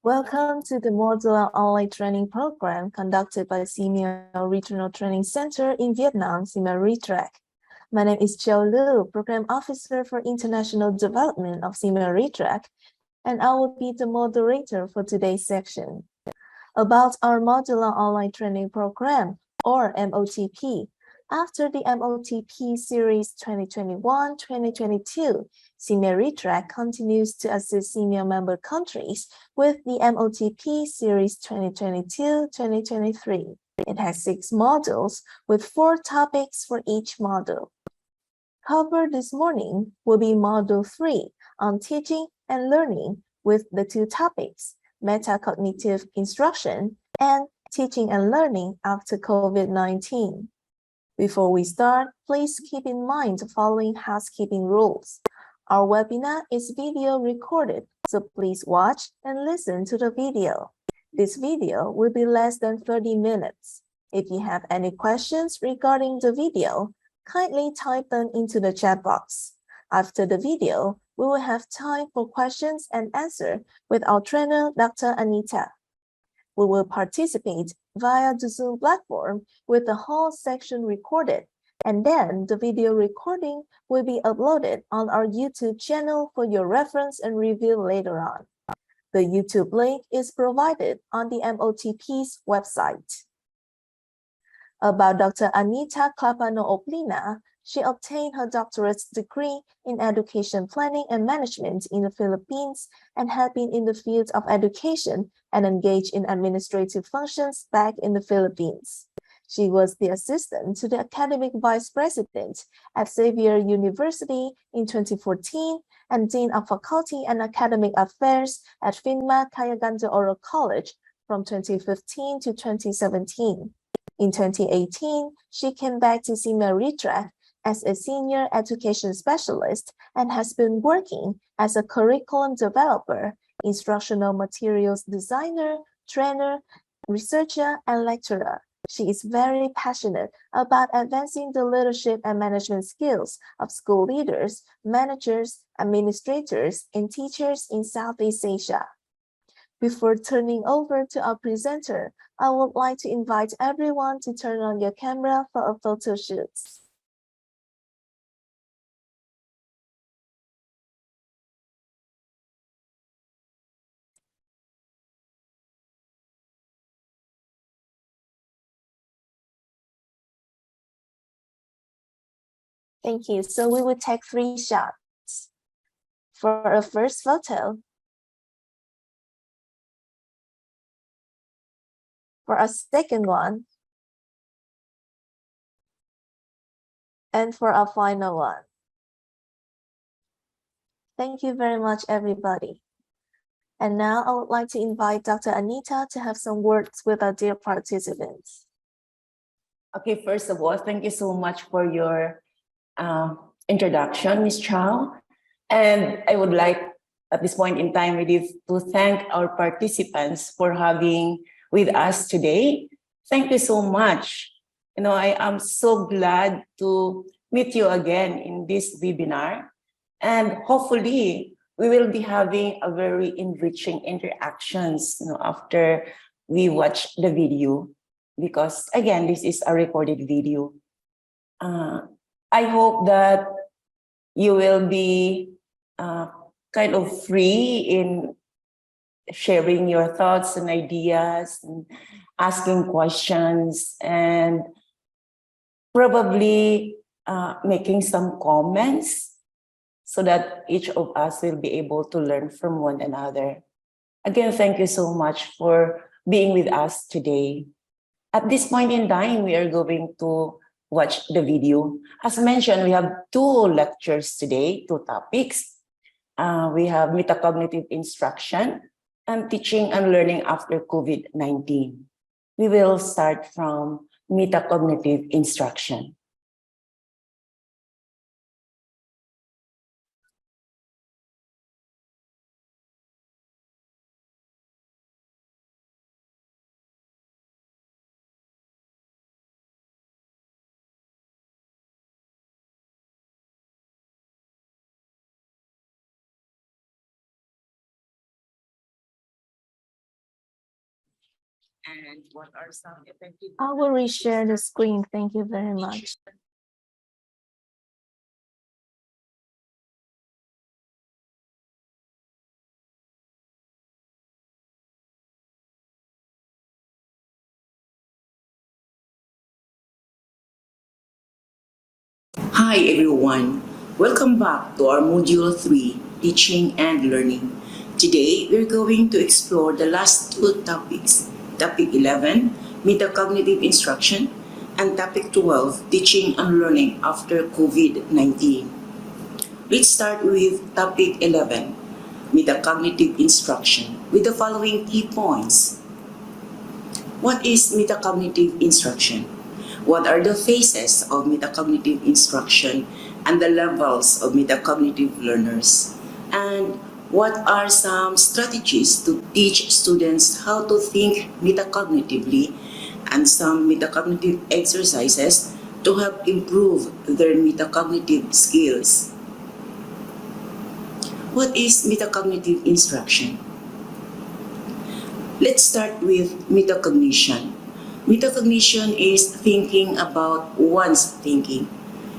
Welcome to the modular online training program conducted by SEAMEO Regional Training Center in Vietnam, SEAMEO RETRAC. My name is Chiao Lu, Program Officer for International Development of SEAMEO RETRAC, and I will be the moderator for today's section. About our modular online training program, or MOTP. After the MOTP Series 2021-2022, SEAMEO RETRAC continues to assist SEAMEO member countries with the MOTP Series 2022-2023. It has 6 modules with 4 topics for each module. Covered this morning will be Module 3 on teaching and learning with the 2 topics, Metacognitive Instruction and Teaching and Learning after COVID-19. Before we start, please keep in mind the following housekeeping rules. Our webinar is video recorded, so please watch and listen to the video. This video will be less than 30 minutes. If you have any questions regarding the video, kindly type them into the chat box. After the video, we will have time for questions and answers with our trainer, Dr. Anita. We will participate via the Zoom platform with the whole section recorded, and then the video recording will be uploaded on our YouTube channel for your reference and review later on. The YouTube link is provided on the MOTP's website. About Dr. Anita Clapano-Oplina, she obtained her doctorate degree in education planning and management in the Philippines and had been in the field of education and engaged in administrative functions back in the Philippines. She was the assistant to the academic vice president at Xavier University in 2014 and dean of faculty and academic affairs at FINMA Cayaganda Oral College from 2015 to 2017. In 2018, she came back to SEAMEO RETRAC as a senior education specialist and has been working as a curriculum developer, instructional materials designer, trainer, researcher, and lecturer. She is very passionate about advancing the leadership and management skills of school leaders, managers, administrators, and teachers in Southeast Asia. Before turning over to our presenter, I would like to invite everyone to turn on your camera for a photo shoot. Thank you. So we will take 3 shots. For a first photo, for a second one, and for our final one. Thank you very much, everybody. And now I would like to invite Dr. Anita to have some words with our dear participants. Okay, first of all, thank you so much for your introduction, Ms. Chow. And I would like, at this point in time, really to thank our participants for having with us today. Thank you so much. You know, I am so glad to meet you again in this webinar. And hopefully, we will be having a very enriching interactions, you know, after we watch the video. Because again, this is a recorded video. I hope that you will be kind of free in sharing your thoughts and ideas, and asking questions, and probably making some comments so that each of us will be able to learn from one another. Again, thank you so much for being with us today. At this point in time, we are going to watch the video. As mentioned, we have 2 lectures today, 2 topics. We have Metacognitive Instruction and Teaching and Learning after COVID-19. We will start from Metacognitive Instruction. And what are some effective? I will reshare the screen. Thank you very much. Hi everyone, welcome back to our Module 3, Teaching and Learning. Today, we're going to explore the last two topics, Topic 11, Metacognitive Instruction, and Topic 12, Teaching and Learning after COVID-19. Let's start with Topic 11, Metacognitive Instruction, with the following key points. What is metacognitive instruction? What are the phases of metacognitive instruction and the levels of metacognitive learners? And what are some strategies to teach students how to think metacognitively and some metacognitive exercises to help improve their metacognitive skills? What is metacognitive instruction? Let's start with metacognition. Metacognition is thinking about one's thinking.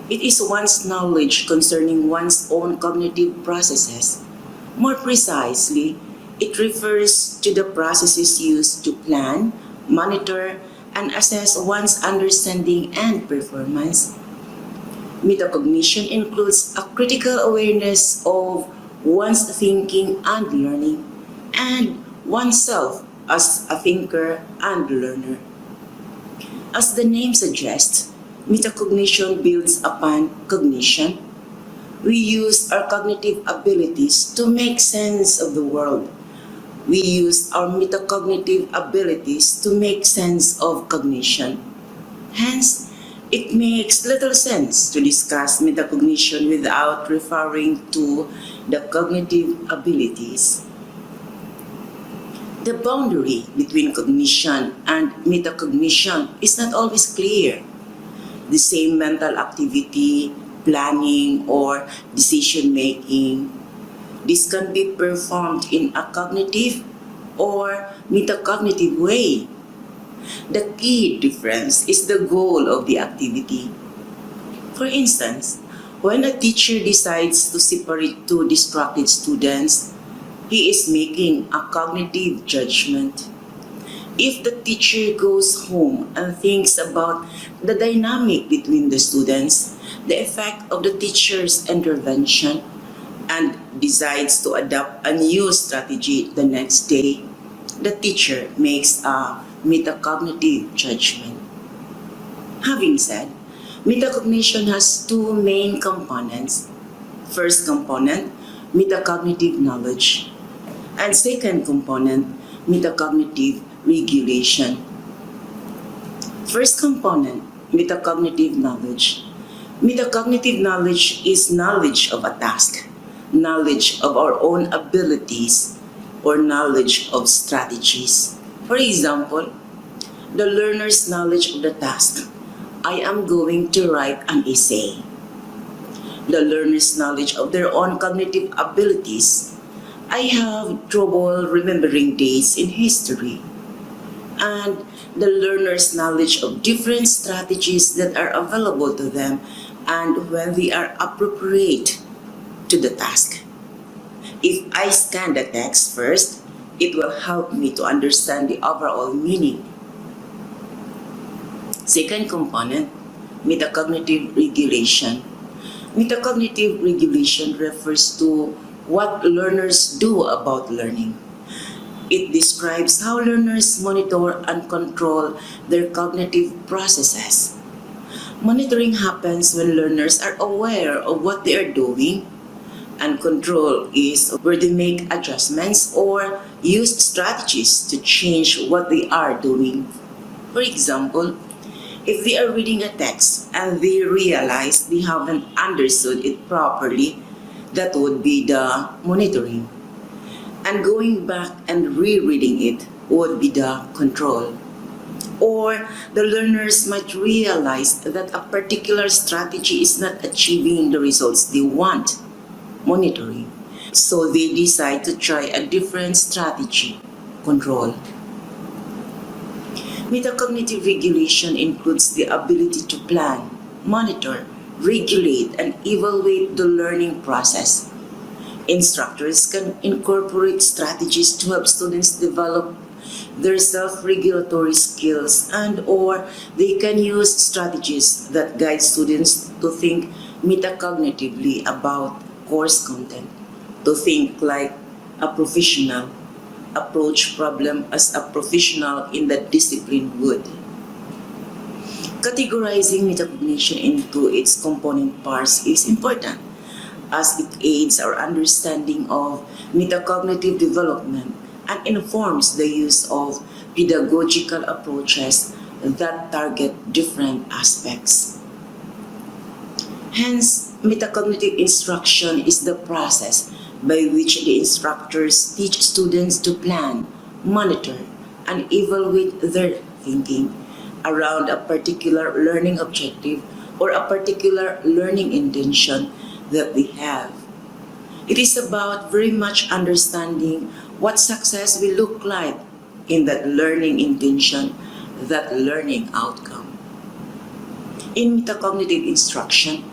It is one's knowledge concerning one's own cognitive processes. More precisely, it refers to the processes used to plan, monitor, and assess one's understanding and performance. Metacognition includes a critical awareness of one's thinking and learning, and oneself as a thinker and learner. As the name suggests, metacognition builds upon cognition. We use our cognitive abilities to make sense of the world. We use our metacognitive abilities to make sense of cognition. Hence, it makes little sense to discuss metacognition without referring to the cognitive abilities. The boundary between cognition and metacognition is not always clear. The same mental activity, planning, or decision-making, this can be performed in a cognitive or metacognitive way. The key difference is the goal of the activity. For instance, when a teacher decides to separate two distracted students, he is making a cognitive judgment. If the teacher goes home and thinks about the dynamic between the students, the effect of the teacher's intervention, and decides to adopt a new strategy the next day, the teacher makes a metacognitive judgment. Having said, metacognition has two main components. First component, metacognitive knowledge, and second component, metacognitive regulation. First component, metacognitive knowledge. Metacognitive knowledge is knowledge of a task, knowledge of our own abilities, or knowledge of strategies. For example, the learner's knowledge of the task. I am going to write an essay. The learner's knowledge of their own cognitive abilities. I have trouble remembering days in history. And the learner's knowledge of different strategies that are available to them and when they are appropriate to the task. If I scan the text first, it will help me to understand the overall meaning. Second component, metacognitive regulation. Metacognitive regulation refers to what learners do about learning. It describes how learners monitor and control their cognitive processes. Monitoring happens when learners are aware of what they are doing, and control is where they make adjustments or use strategies to change what they are doing. For example, if they are reading a text and they realize they haven't understood it properly, that would be the monitoring. And going back and rereading it would be the control. Or the learners might realize that a particular strategy is not achieving the results they want, monitoring. So they decide to try a different strategy, control. Metacognitive regulation includes the ability to plan, monitor, regulate, and evaluate the learning process. Instructors can incorporate strategies to help students develop their self-regulatory skills, and or they can use strategies that guide students to think metacognitively about course content, to think like a professional, approach problem as a professional in the discipline would. Categorizing metacognition into its component parts is important, as it aids our understanding of metacognitive development and informs the use of pedagogical approaches that target different aspects. Hence, metacognitive instruction is the process by which the instructors teach students to plan, monitor, and evaluate their thinking around a particular learning objective or a particular learning intention that they have. It is about very much understanding what success will look like in that learning intention, that learning outcome. In metacognitive instruction,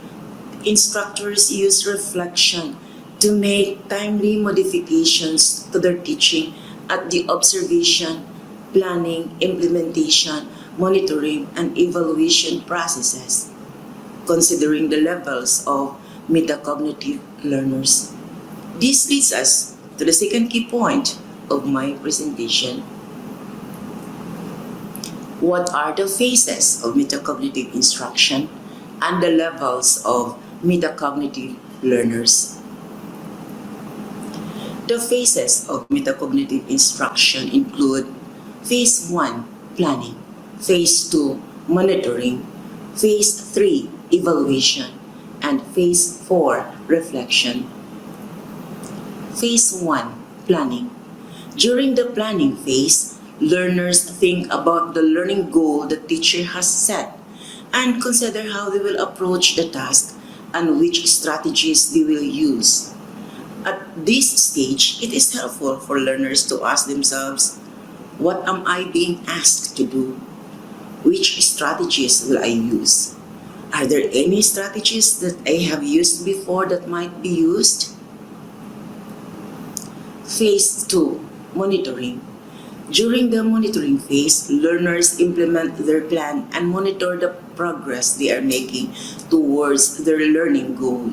instructors use reflection to make timely modifications to their teaching at the observation, planning, implementation, monitoring, and evaluation processes, considering the levels of metacognitive learners. This leads us to the second key point of my presentation. What are the phases of metacognitive instruction and the levels of metacognitive learners? The phases of metacognitive instruction include Phase 1, planning, Phase 2, monitoring, Phase 3, evaluation, and Phase 4, reflection. Phase 1, planning. During the planning phase, learners think about the learning goal the teacher has set and consider how they will approach the task and which strategies they will use. At this stage, it is helpful for learners to ask themselves, what am I being asked to do? Which strategies will I use? Are there any strategies that I have used before that might be used? Phase 2, monitoring. During the monitoring phase, learners implement their plan and monitor the progress they are making towards their learning goal.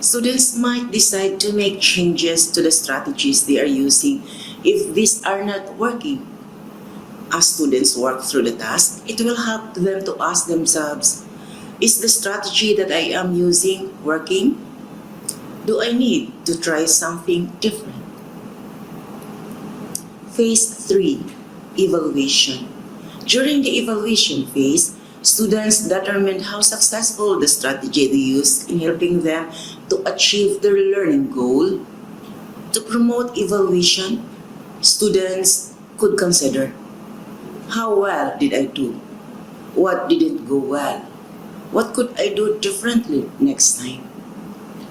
Students might decide to make changes to the strategies they are using if these are not working. As students work through the task, it will help them to ask themselves, is the strategy that I am using working? Do I need to try something different? Phase 3, evaluation. During the evaluation phase, students determine how successful the strategy they use in helping them to achieve their learning goal. To promote evaluation, students could consider, how well did I do? What didn't go well? What could I do differently next time?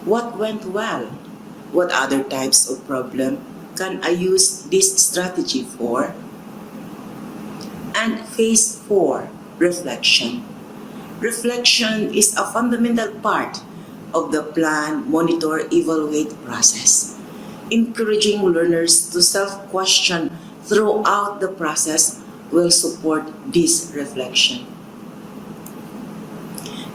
What went well? What other types of problem can I use this strategy for? And Phase 4, reflection. Reflection is a fundamental part of the plan, monitor, evaluate process. Encouraging learners to self-question throughout the process will support this reflection.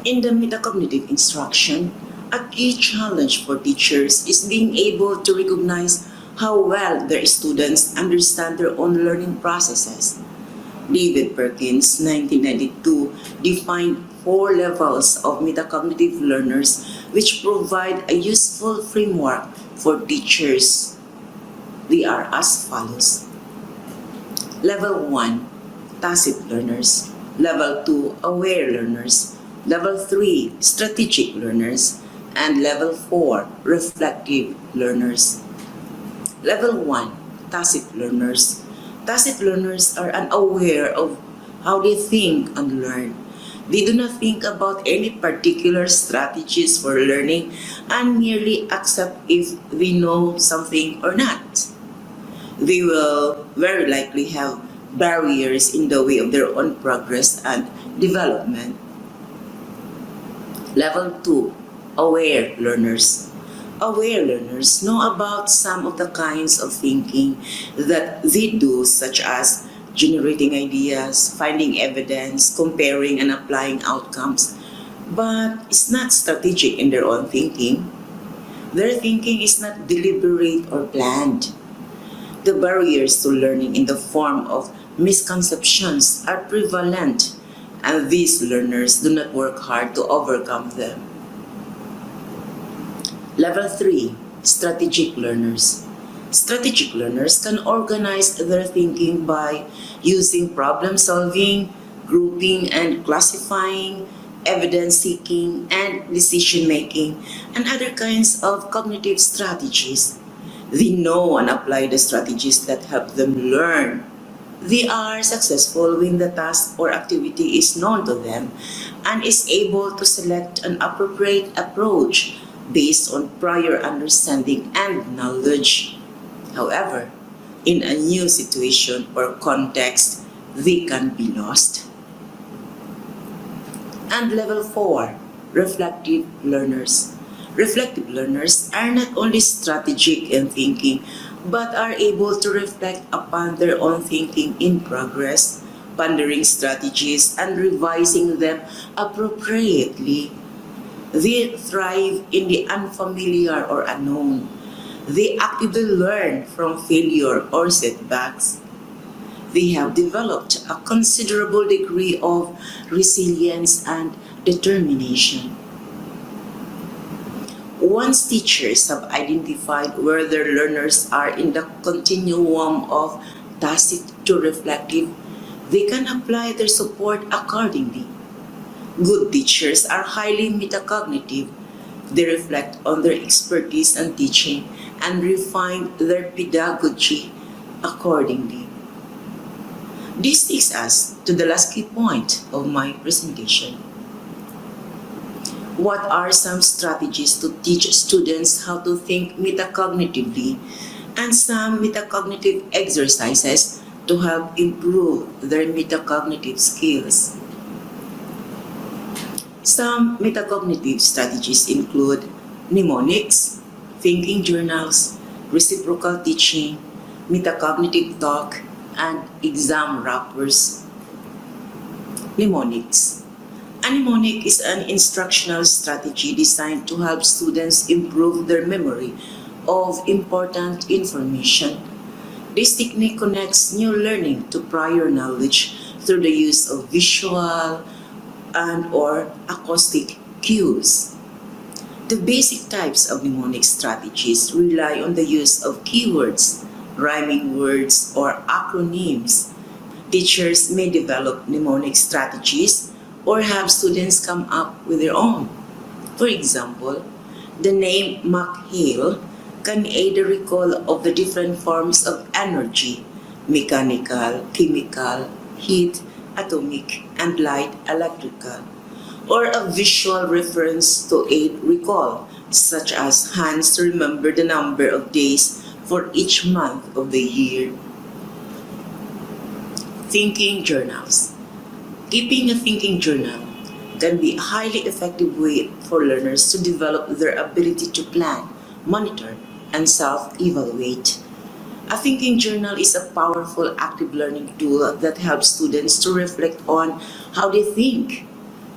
In the metacognitive instruction, a key challenge for teachers is being able to recognize how well their students understand their own learning processes. David Perkins, 1992, defined 4 levels of metacognitive learners which provide a useful framework for teachers. They are as follows. Level 1, tacit learners. Level 2, aware learners. Level 3, strategic learners. And Level 4, reflective learners. Level 1, tacit learners. Tacit learners are unaware of how they think and learn. They do not think about any particular strategies for learning and merely accept if they know something or not. They will very likely have barriers in the way of their own progress and development. Level 2, aware learners. Aware learners know about some of the kinds of thinking that they do, such as generating ideas, finding evidence, comparing and applying outcomes, but it's not strategic in their own thinking. Their thinking is not deliberate or planned. The barriers to learning in the form of misconceptions are prevalent, and these learners do not work hard to overcome them. Level 3, strategic learners. Strategic learners can organize their thinking by using problem solving, grouping and classifying, evidence seeking, and decision making, and other kinds of cognitive strategies. They know and apply the strategies that help them learn. They are successful when the task or activity is known to them and is able to select an appropriate approach based on prior understanding and knowledge. However, in a new situation or context, they can be lost. And level 4, reflective learners. Reflective learners are not only strategic in thinking, but are able to reflect upon their own thinking in progress, pondering strategies and revising them appropriately. They thrive in the unfamiliar or unknown. They actively learn from failure or setbacks. They have developed a considerable degree of resilience and determination. Once teachers have identified where their learners are in the continuum of tacit to reflective, they can apply their support accordingly. Good teachers are highly metacognitive. They reflect on their expertise and teaching and refine their pedagogy accordingly. This takes us to the last key point of my presentation. What are some strategies to teach students how to think metacognitively and some metacognitive exercises to help improve their metacognitive skills? Some metacognitive strategies include mnemonics, thinking journals, reciprocal teaching, metacognitive talk, and exam wrappers. Mnemonics. A mnemonic is an instructional strategy designed to help students improve their memory of important information. This technique connects new learning to prior knowledge through the use of visual and/or acoustic cues. The basic types of mnemonic strategies rely on the use of keywords, rhyming words, or acronyms. Teachers may develop mnemonic strategies or have students come up with their own. For example, the name McHale can aid the recall of the different forms of energy: mechanical, chemical, heat, atomic, and light electrical, or a visual reference to aid recall, such as hands to remember the number of days for each month of the year. Thinking journals. Keeping a thinking journal can be a highly effective way for learners to develop their ability to plan, monitor, and self-evaluate. A thinking journal is a powerful active learning tool that helps students to reflect on how they think.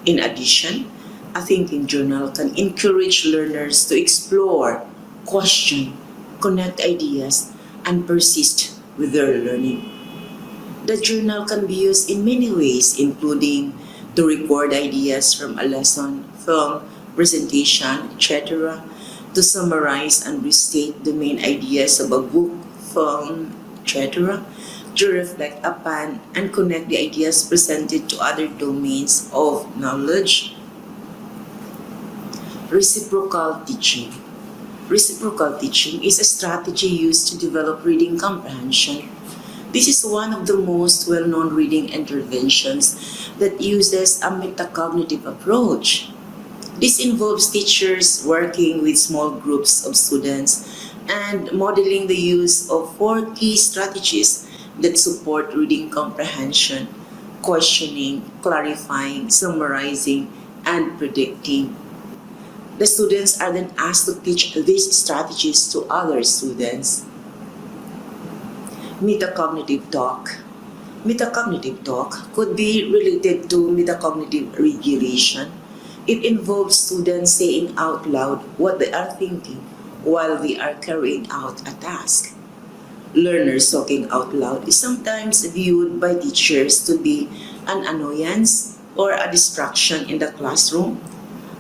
In addition, a thinking journal can encourage learners to explore, question, connect ideas, and persist with their learning. The journal can be used in many ways, including to record ideas from a lesson, film, presentation, etc., to summarize and restate the main ideas of a book, film, etc., to reflect upon and connect the ideas presented to other domains of knowledge. Reciprocal teaching. Reciprocal teaching is a strategy used to develop reading comprehension. This is one of the most well-known reading interventions that uses a metacognitive approach. This involves teachers working with small groups of students and modeling the use of 4 key strategies that support reading comprehension, questioning, clarifying, summarizing, and predicting. The students are then asked to teach these strategies to other students. Metacognitive talk. Metacognitive talk could be related to metacognitive regulation. It involves students saying out loud what they are thinking while they are carrying out a task. Learners talking out loud is sometimes viewed by teachers to be an annoyance or a distraction in the classroom.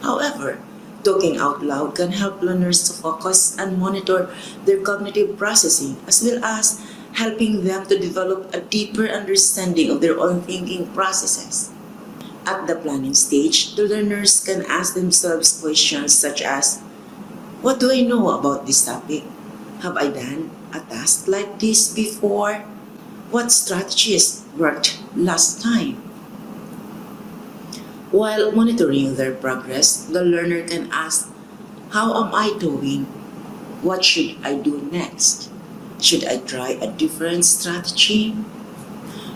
However, talking out loud can help learners to focus and monitor their cognitive processing, as well as helping them to develop a deeper understanding of their own thinking processes. At the planning stage, the learners can ask themselves questions such as, what do I know about this topic? Have I done a task like this before? What strategies worked last time? While monitoring their progress, the learner can ask, how am I doing? What should I do next? Should I try a different strategy?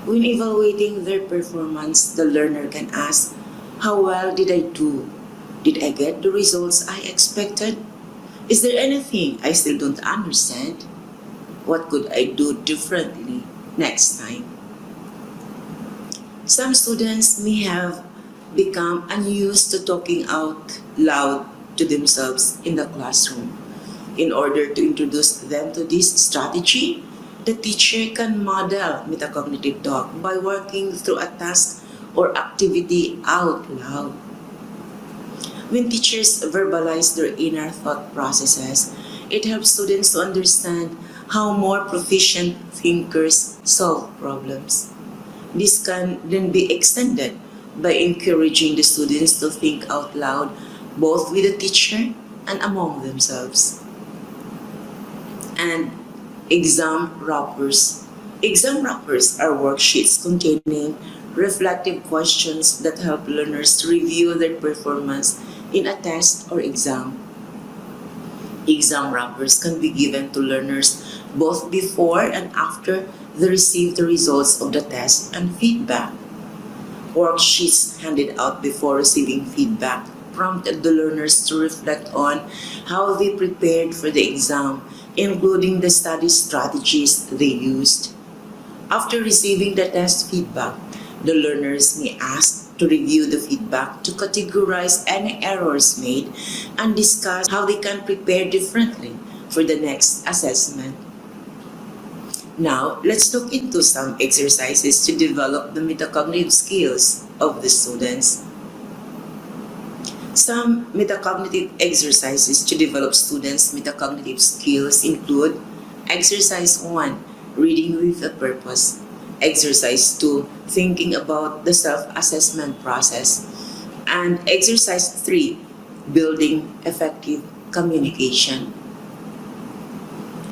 When evaluating their performance, the learner can ask, how well did I do? Did I get the results I expected? Is there anything I still don't understand? What could I do differently next time? Some students may have become unused to talking out loud to themselves in the classroom. In order to introduce them to this strategy, the teacher can model metacognitive talk by working through a task or activity out loud. When teachers verbalize their inner thought processes, it helps students to understand how more proficient thinkers solve problems. This can then be extended by encouraging the students to think out loud, both with the teacher and among themselves. And exam wrappers. Exam wrappers are worksheets containing reflective questions that help learners to review their performance in a test or exam. Exam wrappers can be given to learners both before and after they receive the results of the test and feedback. Worksheets handed out before receiving feedback prompted the learners to reflect on how they prepared for the exam, including the study strategies they used. After receiving the test feedback, the learners may ask to review the feedback to categorize any errors made and discuss how they can prepare differently for the next assessment. Now, let's look into some exercises to develop the metacognitive skills of the students. Some metacognitive exercises to develop students' metacognitive skills include Exercise 1, Reading with a Purpose. Exercise 2, Thinking about the self-assessment process. And Exercise 3, Building effective communication.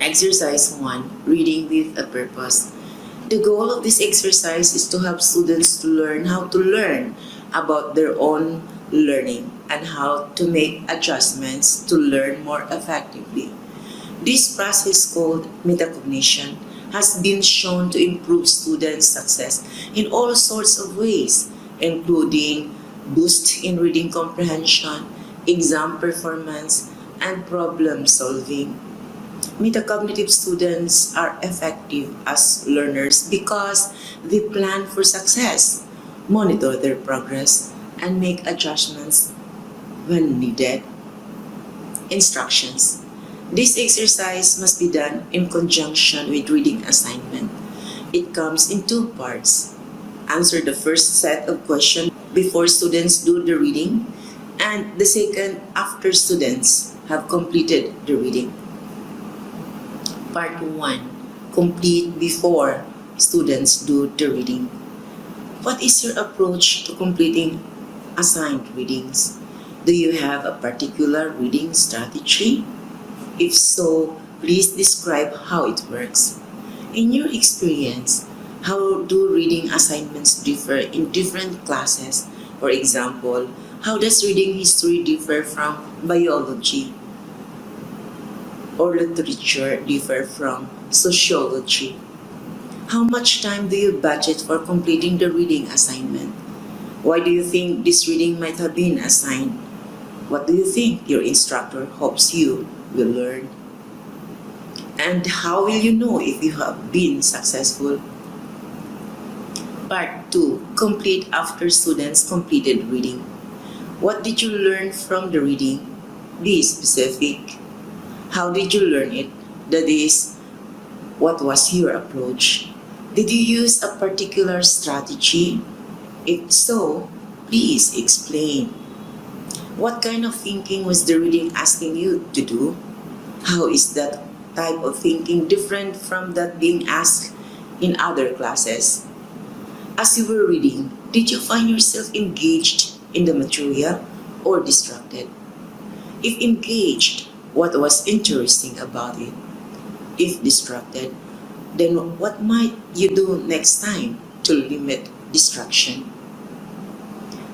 Exercise 1, Reading with a Purpose. The goal of this exercise is to help students to learn how to learn about their own learning and how to make adjustments to learn more effectively. This process, called metacognition, has been shown to improve students' success in all sorts of ways, including boost in reading comprehension, exam performance, and problem solving. Metacognitive students are effective as learners because they plan for success, monitor their progress, and make adjustments when needed. Instructions. This exercise must be done in conjunction with reading assignment. It comes in two parts. Answer the first set of questions before students do the reading, and the second after students have completed the reading. Part 1. Complete before students do the reading. What is your approach to completing assigned readings? Do you have a particular reading strategy? If so, please describe how it works. In your experience, how do reading assignments differ in different classes? For example, how does reading history differ from biology? Or literature differ from sociology? How much time do you budget for completing the reading assignment? Why do you think this reading might have been assigned? What do you think your instructor hopes you will learn? And how will you know if you have been successful? Part 2. Complete after students completed reading. What did you learn from the reading? Be specific. How did you learn it? That is, what was your approach? Did you use a particular strategy? If so, please explain. What kind of thinking was the reading asking you to do? How is that type of thinking different from that being asked in other classes? As you were reading, did you find yourself engaged in the material or distracted? If engaged, what was interesting about it? If distracted, then what might you do next time to limit distraction?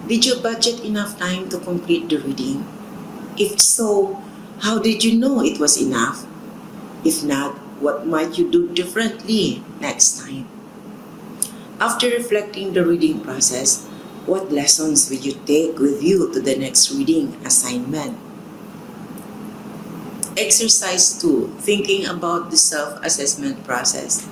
Did you budget enough time to complete the reading? If so, how did you know it was enough? If not, what might you do differently next time? After reflecting the reading process, what lessons will you take with you to the next reading assignment? Exercise 2. Thinking about the self-assessment process.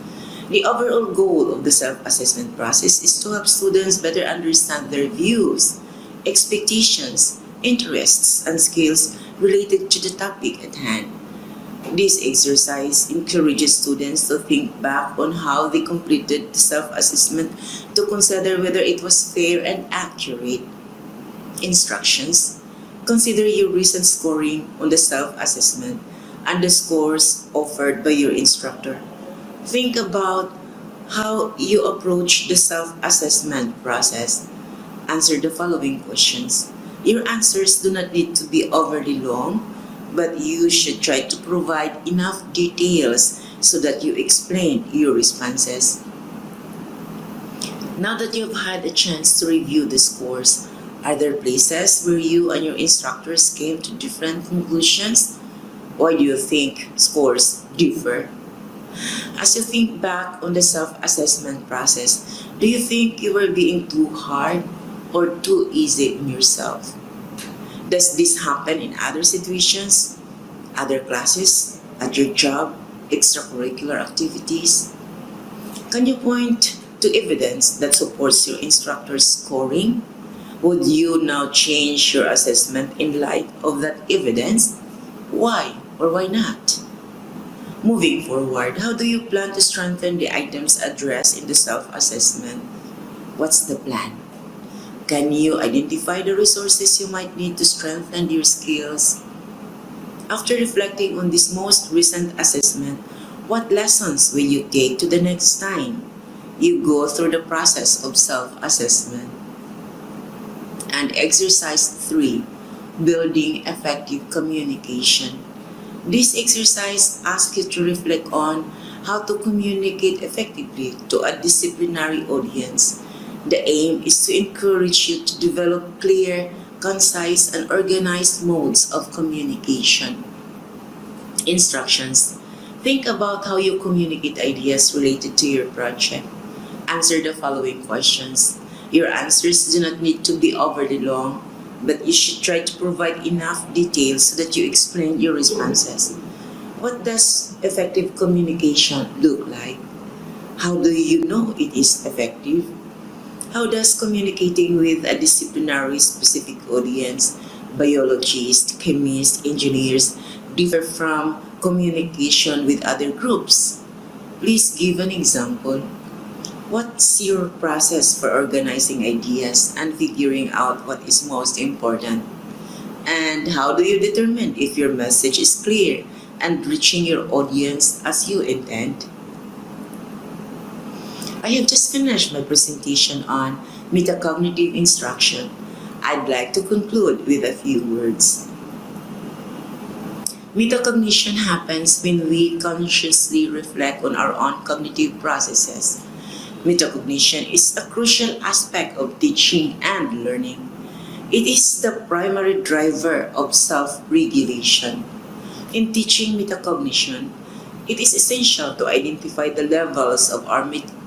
The overall goal of the self-assessment process is to help students better understand their views, expectations, interests, and skills related to the topic at hand. This exercise encourages students to think back on how they completed the self-assessment to consider whether it was fair and accurate. Instructions: consider your recent scoring on the self-assessment and the scores offered by your instructor. Think about how you approach the self-assessment process. Answer the following questions. Your answers do not need to be overly long, but you should try to provide enough details so that you explain your responses. Now that you've had a chance to review the scores, are there places where you and your instructors came to different conclusions? Why do you think scores differ? As you think back on the self-assessment process, do you think you were being too hard or too easy on yourself? Does this happen in other situations, other classes, at your job, extracurricular activities? Can you point to evidence that supports your instructor's scoring? Would you now change your assessment in light of that evidence? Why or why not? Moving forward, how do you plan to strengthen the items addressed in the self-assessment? What's the plan? Can you identify the resources you might need to strengthen your skills? After reflecting on this most recent assessment, what lessons will you take to the next time you go through the process of self-assessment? And exercise 3, building effective communication. This exercise asks you to reflect on how to communicate effectively to a disciplinary audience. The aim is to encourage you to develop clear, concise, and organized modes of communication. Instructions: think about how you communicate ideas related to your project. Answer the following questions. Your answers do not need to be overly long, but you should try to provide enough details so that you explain your responses. What does effective communication look like? How do you know it is effective? How does communicating with a disciplinary specific audience, biologists, chemists, engineers, differ from communication with other groups? Please give an example. What's your process for organizing ideas and figuring out what is most important? And how do you determine if your message is clear and reaching your audience as you intend? I have just finished my presentation on metacognitive instruction. I'd like to conclude with a few words. Metacognition happens when we consciously reflect on our own cognitive processes. Metacognition is a crucial aspect of teaching and learning. It is the primary driver of self-regulation. In teaching metacognition, It is essential to identify the levels of our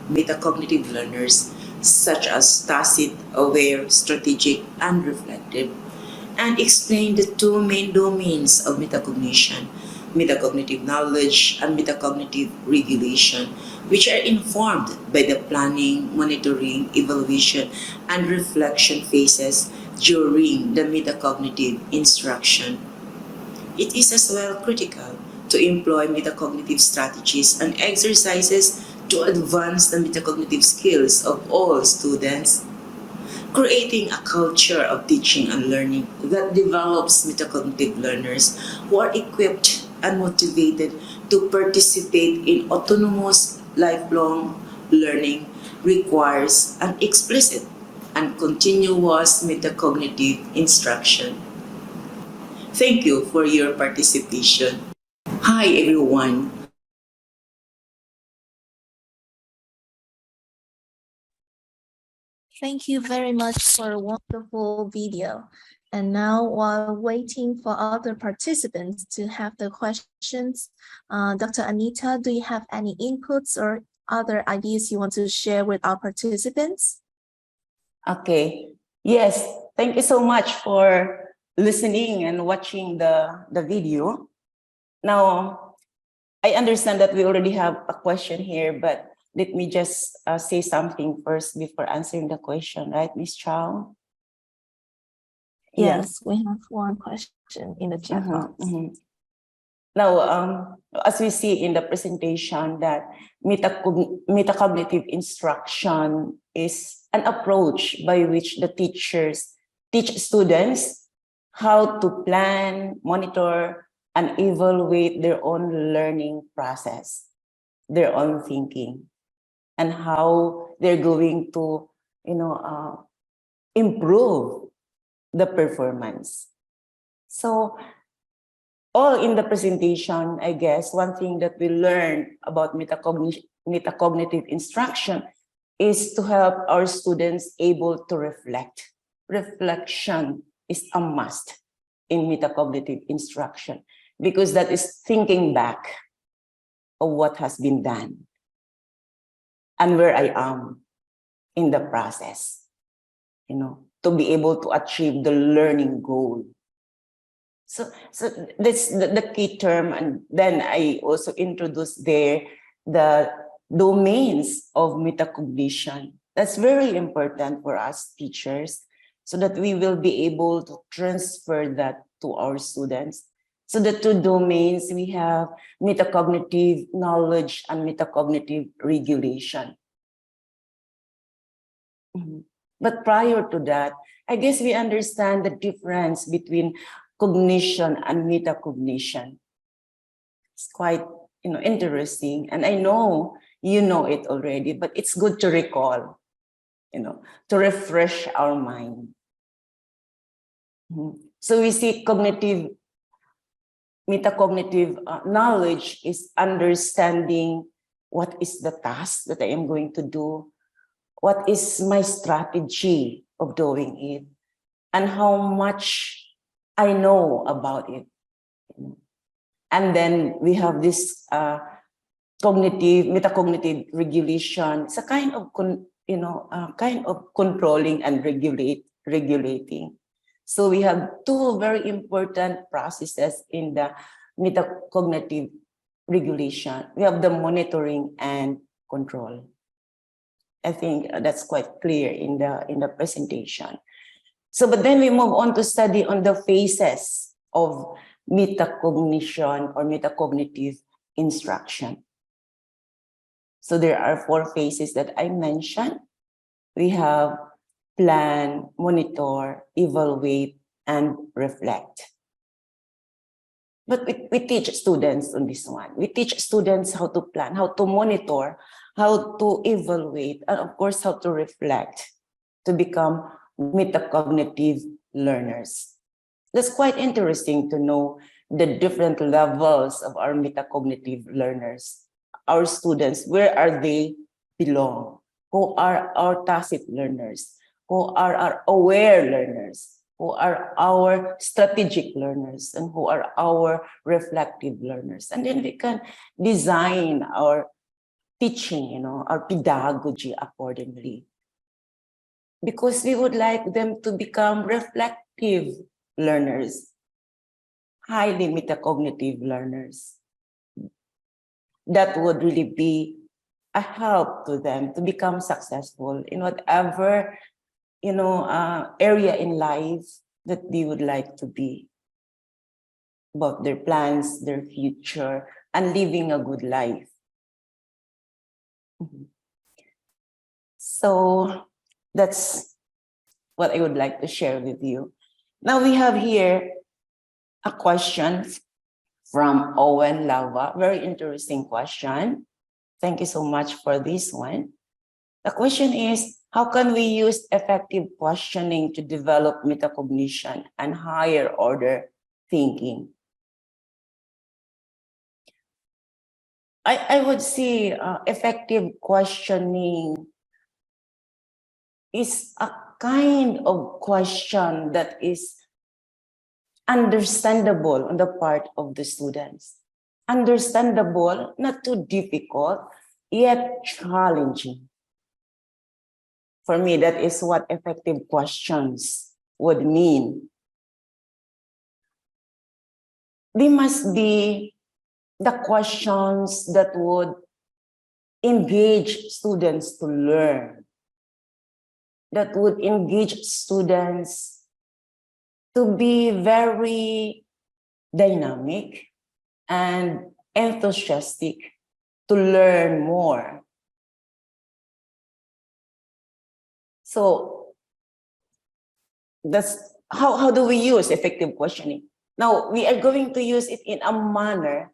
metacognitive learners, such as tacit, aware, strategic, and reflective, and explain the two main domains of metacognition, metacognitive knowledge and metacognitive regulation, which are informed by the planning, monitoring, evaluation, and reflection phases during the metacognitive instruction. It is as well critical to employ metacognitive strategies and exercises to advance the metacognitive skills of all students, creating a culture of teaching and learning that develops metacognitive learners who are equipped and motivated to participate in autonomous lifelong learning requires an explicit and continuous metacognitive instruction. Thank you for your participation. Hi everyone. Thank you very much for a wonderful video. And now, while waiting for other participants to have the questions, Dr. Anita, do you have any inputs or other ideas you want to share with our participants? Okay. Yes. Thank you so much for listening and watching the video. Now, I understand that we already have a question here, but let me just say something first before answering the question, right, Ms. Chow? Yes, we have one question in the chat box. Now, as we see in the presentation, that metacognitive instruction is an approach by which the teachers teach students how to plan, monitor, and evaluate their own learning process, their own thinking, and how they're going to, improve the performance. So, all in the presentation, I guess, one thing that we learned about metacognitive instruction is to help our students able to reflect. Reflection is a must in metacognitive instruction because that is thinking back of what has been done and where I am in the process, to be able to achieve the learning goal. So that's the key term. And then I also introduced there the domains of metacognition. That's very important for us teachers so that we will be able to transfer that to our students. So the two domains, we have metacognitive knowledge and metacognitive regulation. But prior to that, I guess we understand the difference between cognition and metacognition. It's quite, interesting. And I know you know it already, but it's good to recall, to refresh our mind. So we see metacognitive knowledge is understanding what is the task that I am going to do, what is my strategy of doing it, and how much I know about it. And then we have this metacognitive regulation. It's a kind of controlling and regulating. So we have two very important processes in the metacognitive regulation. We have the monitoring and control. I think that's quite clear in the presentation. So, but then we move on to study on the phases of metacognition or metacognitive instruction. So there are 4 phases that I mentioned. We have plan, monitor, evaluate, and reflect. But we teach students on this one. We teach students how to plan, how to monitor, how to evaluate, and of course, how to reflect to become metacognitive learners. That's quite interesting to know the different levels of our metacognitive learners. Our students, where are they belong? Who are our tacit learners? Who are our aware learners? who are our strategic learners, and who are our reflective learners. And then we can design our teaching, our pedagogy accordingly. Because we would like them to become reflective learners, highly metacognitive learners. That would really be a help to them to become successful in whatever area in life that they would like to be, about their plans, their future, and living a good life. So that's what I would like to share with you. Now we have here a question from Owen Lava. Very interesting question. Thank you so much for this one. The question is, how can we use effective questioning to develop metacognition and higher order thinking? I would say effective questioning is a kind of question that is understandable on the part of the students. Understandable, not too difficult, yet challenging. For me, that is what effective questions would mean. They must be the questions that would engage students to learn, that would engage students to be very dynamic and enthusiastic to learn more. So that's how do we use effective questioning? Now, we are going to use it in a manner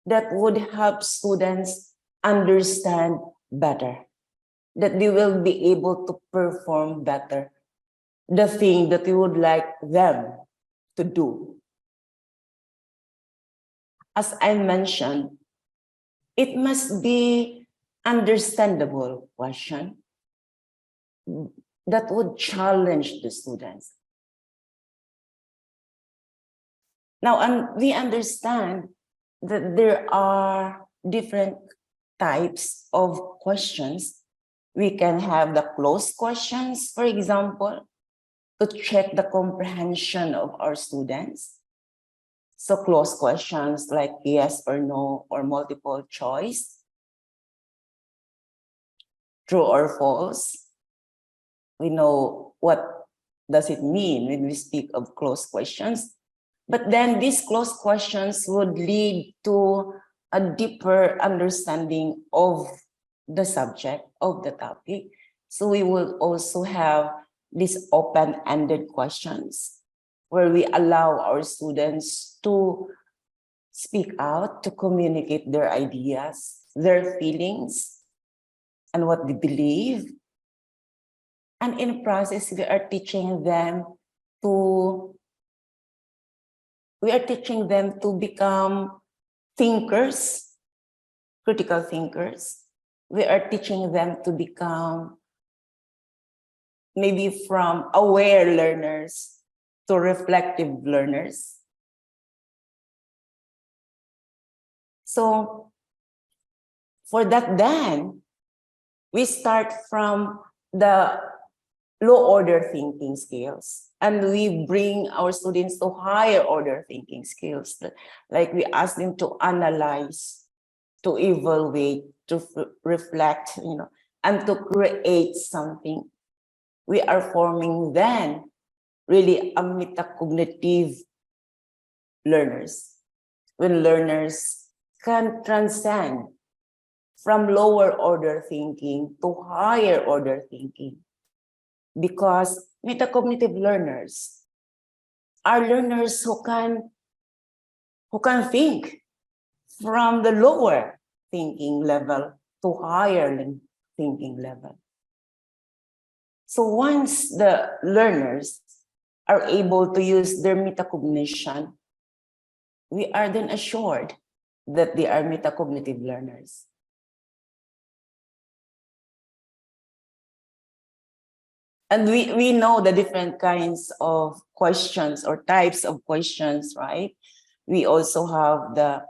that would help students understand better, that they will be able to perform better the thing that we would like them to do. As I mentioned, it must be understandable question that would challenge the students. Now, we understand that there are different types of questions. We can have the closed questions, for example, to check the comprehension of our students. So closed questions like yes or no or multiple choice, true or false. We know what does it mean when we speak of closed questions. But then these closed questions would lead to a deeper understanding of the subject, of the topic. So we will also have these open-ended questions where we allow our students to speak out, to communicate their ideas, their feelings, and what they believe. And in the process, we are teaching them to become thinkers, critical thinkers. We are teaching them to become maybe from aware learners to reflective learners. So for that, then we start from the low order thinking skills, and we bring our students to higher order thinking skills. Like we ask them to analyze, to evaluate, to reflect, and to create something. We are forming then really a metacognitive learners, when learners can transcend from lower order thinking to higher order thinking. Because metacognitive learners are learners who can think from the lower thinking level to higher thinking level. So once the learners are able to use their metacognition, we are then assured that they are metacognitive learners. And we know the different kinds of questions or types of questions, right? We also have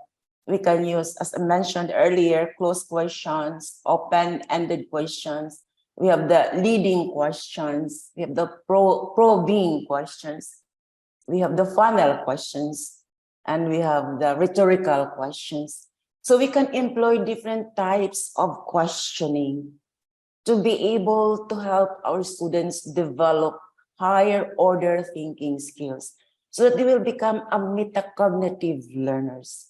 we can use, as I mentioned earlier, closed questions, open-ended questions. We have the leading questions. We have the probing questions. We have the funnel questions, and we have the rhetorical questions. So we can employ different types of questioning to be able to help our students develop higher order thinking skills so that they will become a metacognitive learners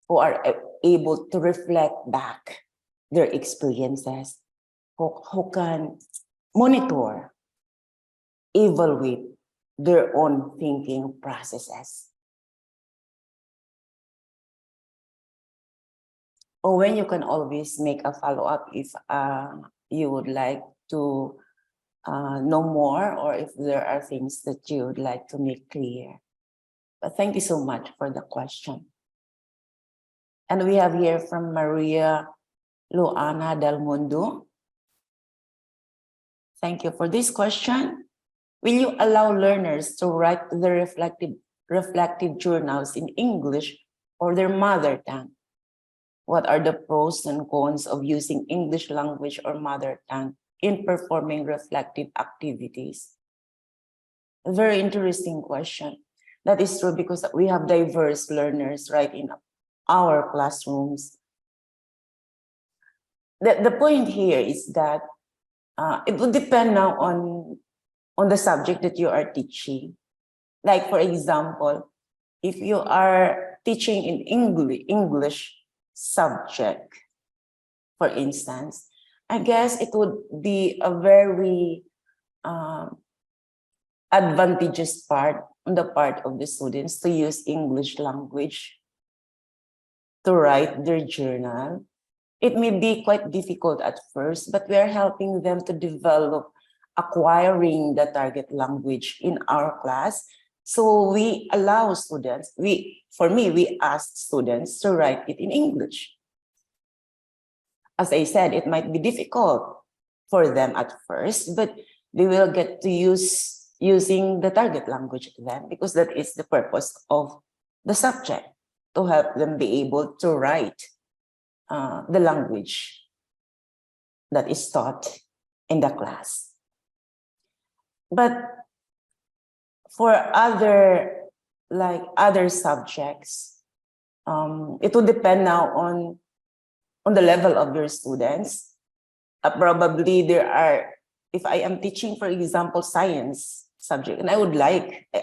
who are able to reflect back their experiences, who can monitor, evaluate their own thinking processes. Or when you can always make a follow-up if you would like to know more, or if there are things that you would like to make clear. But thank you so much for the question. And we have here from Maria Luana Del Mundo. Thank you for this question. Will you allow learners to write their reflective journals in English or their mother tongue? What are the pros and cons of using English language or mother tongue in performing reflective activities? A very interesting question. That is true because we have diverse learners right in our classrooms. The point here is that it would depend now on the subject that you are teaching. Like, for example, if you are teaching in English subject, for instance, I guess it would be a very advantageous part on the part of the students to use English language to write their journal. It may be quite difficult at first, but we are helping them to develop acquiring the target language in our class. So we allow students, we ask students to write it in English. As I said, it might be difficult for them at first, but they will get to using the target language to them, because that is the purpose of the subject, to help them be able to write the language that is taught in the class. But for other subjects, it will depend now on the level of your students. Probably there are, if I am teaching, for example, science subject, and I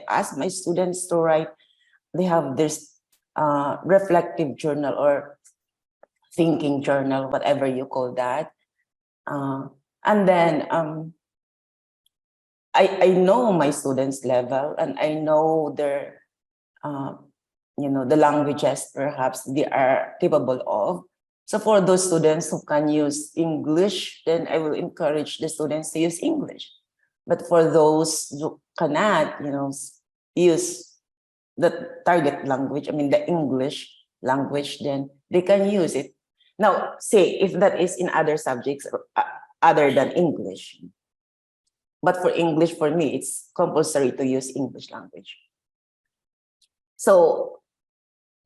ask my students to write, they have this reflective journal or thinking journal, whatever you call that. And then I know my students' level, and I know their, the languages perhaps they are capable of. So for those students who can use English, then I will encourage the students to use English. But for those who cannot, use the target language, the English language, then they can use it. Now, say if that is in other subjects other than English. But for English, for me, it's compulsory to use English language. So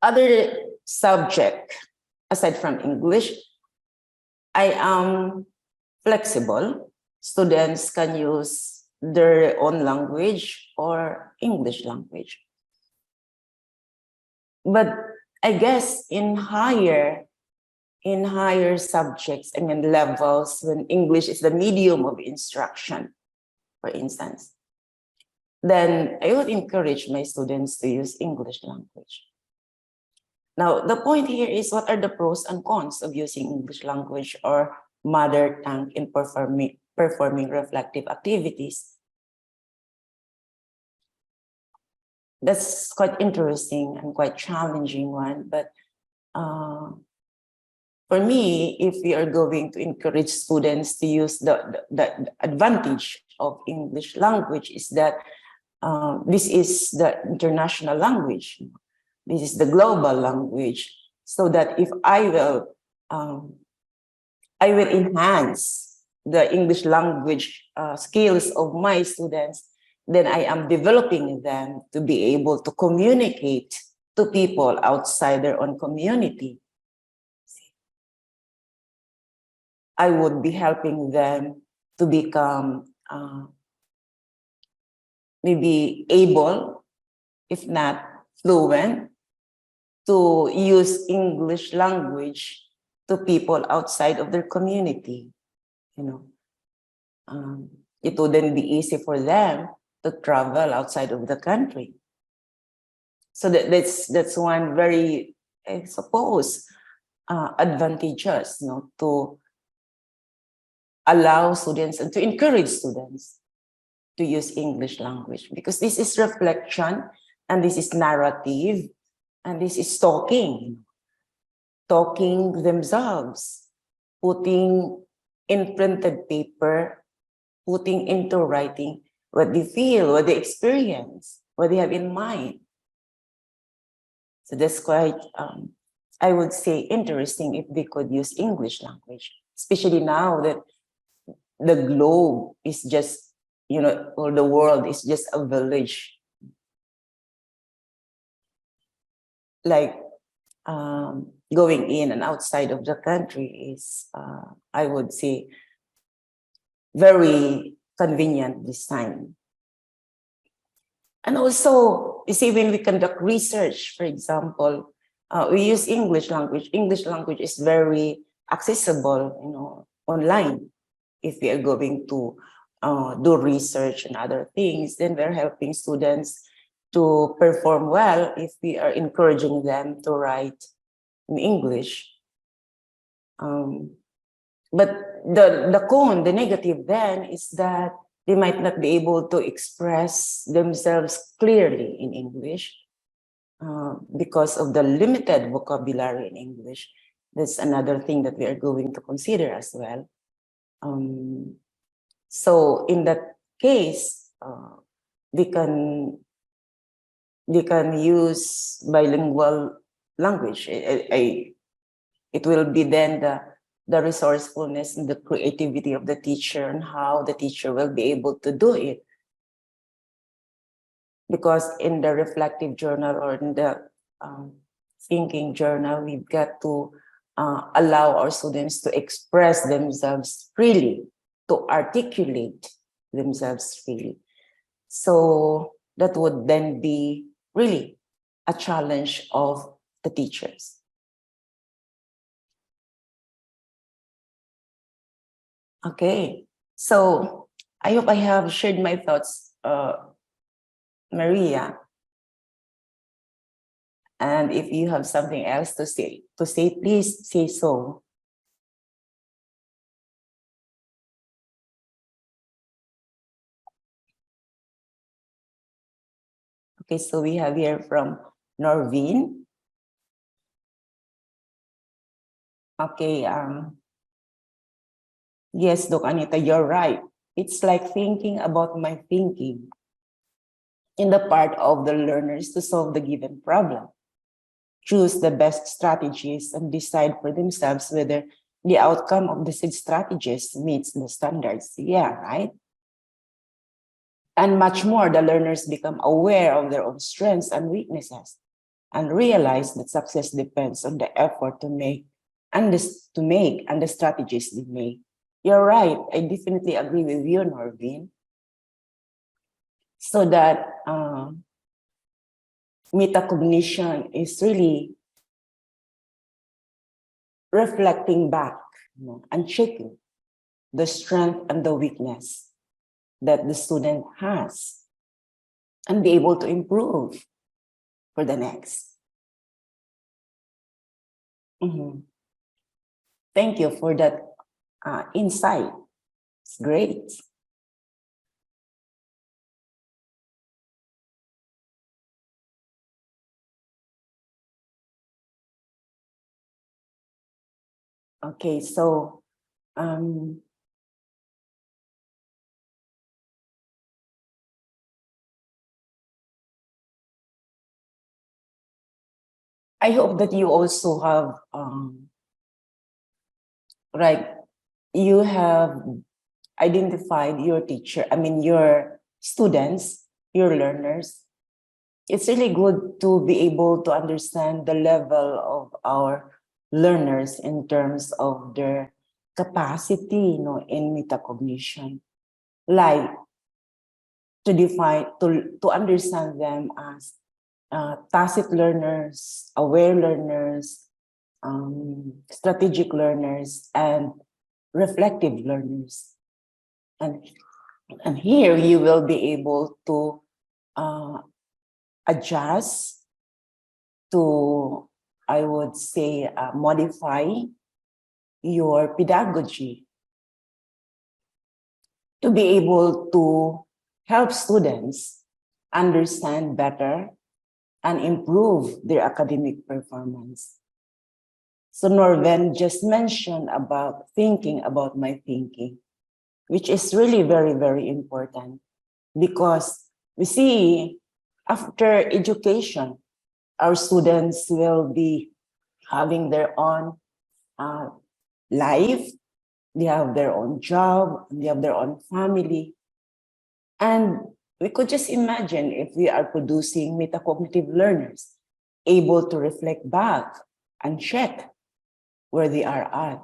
other subject, aside from English, I am flexible. Students can use their own language or English language. But I guess in higher subjects, levels, when English is the medium of instruction, for instance, then I would encourage my students to use English language. Now, the point here is, what are the pros and cons of using English language or mother tongue in performing reflective activities? That's quite interesting and quite challenging one, but for me, if we are going to encourage students to use the advantage of English language is that this is the international language. This is the global language. So that if I will enhance the English language skills of my students, then I am developing them to be able to communicate to people outside their own community. I would be helping them to become maybe able, if not fluent, to use English language to people outside of their community. You know, it wouldn't be easy for them to travel outside of the country. So that's one very, I suppose, advantageous, you know, to allow students and to encourage students to use English language, because this is reflection and this is narrative and this is talking themselves, putting in printed paper, putting into writing what they feel, what they experience, what they have in mind. So that's quite, I would say, interesting if they could use English language, especially now that the globe is just, you know, or the world is just a village. Like going in and outside of the country is, I would say, very convenient this time. And also, you see, when we conduct research, for example, we use English language. English language is very accessible, you know, online. If we are going to do research and other things, then we're helping students to perform well if we are encouraging them to write in English. But the negative then is that they might not be able to express themselves clearly in English because of the limited vocabulary in English. That's another thing that we are going to consider as well. So in that case, they can use bilingual language. It will be then the resourcefulness and the creativity of the teacher and how the teacher will be able to do it. Because in the reflective journal or in the thinking journal, we've got to allow our students to express themselves freely, to articulate themselves freely. So that would then be really a challenge of the teachers. Okay, so I hope I have shared my thoughts, Maria. And if you have something else to say, please say so. Okay, so we have here from Norvin. Okay, yes, Doc Anita, you're right. It's like thinking about my thinking in the part of the learners to solve the given problem. Choose the best strategies and decide for themselves whether the outcome of the said strategies meets the standards. Yeah, right? And much more, the learners become aware of their own strengths and weaknesses and realize that success depends on the effort to make and the strategies they make. You're right. I definitely agree with you, Norvin. So that metacognition is really reflecting back, you know, and checking the strength and the weakness that the student has and be able to improve for the next. Thank you for that insight. It's great. Okay, so I hope that you also have right, you have identified your your students, your learners, it's really good to be able to understand the level of our learners in terms of their capacity, in metacognition. Like to understand them as tacit learners, aware learners, strategic learners, and reflective learners. And here you will be able to adjust, to, I would say, modify your pedagogy to be able to help students understand better and improve their academic performance. So Norven just mentioned about thinking about my thinking, which is really very, very important, because we see after education, our students will be having their own life, they have their own job, they have their own family. And we could just imagine if we are producing metacognitive learners, able to reflect back and check where they are at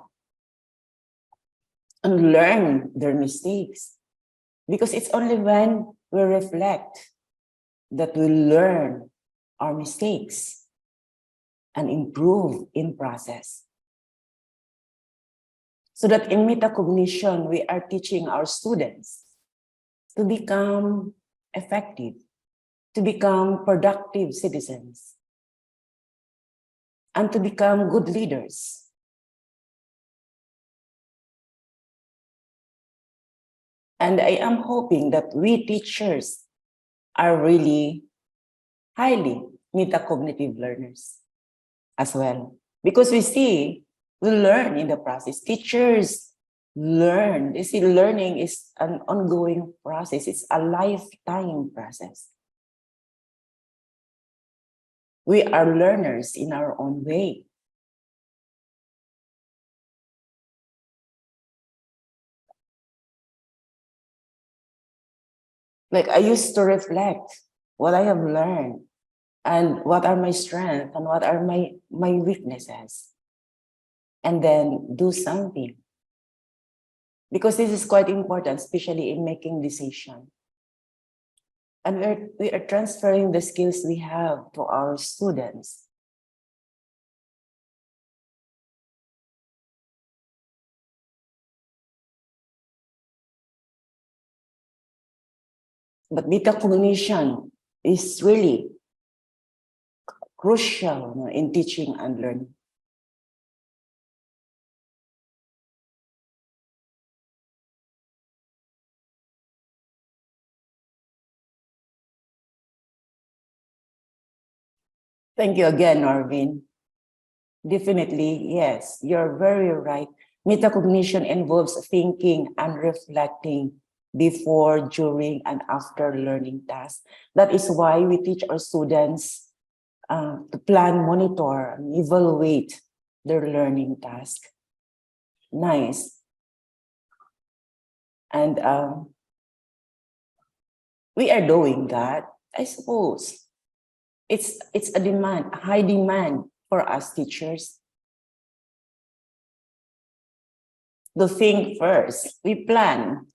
and learn their mistakes. Because it's only when we reflect that we learn our mistakes and improve in process. So that in metacognition, we are teaching our students to become effective, to become productive citizens, and to become good leaders. And I am hoping that we teachers are really highly metacognitive learners as well. Because we see, we learn in the process. Teachers learn. You see, learning is an ongoing process. It's a lifetime process. We are learners in our own way. Like I used to reflect what I have learned and what are my strengths and what are my weaknesses. And then do something. Because this is quite important, especially in making decisions. And we are transferring the skills we have to our students. But metacognition is really crucial in teaching and learning. Thank you again, Norvin. Definitely, yes, you're very right. Metacognition involves thinking and reflecting before, during, and after learning tasks. That is why we teach our students to plan, monitor, and evaluate their learning task. Nice. And we are doing that, I suppose. It's a demand, a high demand for us teachers to think first. We plan,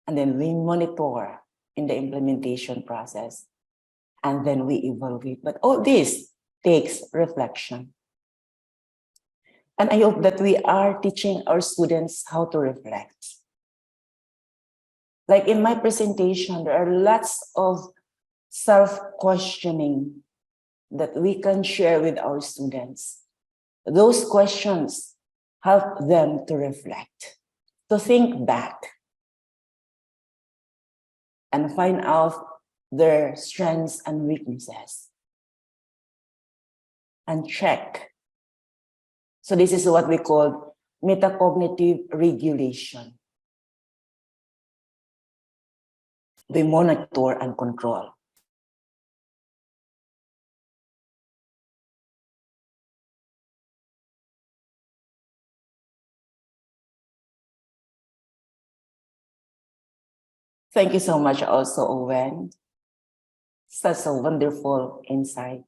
and then we monitor in the implementation process, and then we evaluate. But all this takes reflection. And I hope that we are teaching our students how to reflect. Like in my presentation, there are lots of self-questioning that we can share with our students. Those questions help them to reflect, to think back, and find out their strengths and weaknesses, and check. So this is what we call metacognitive regulation. We monitor and control. Thank you so much also, Owen. Such a wonderful insight.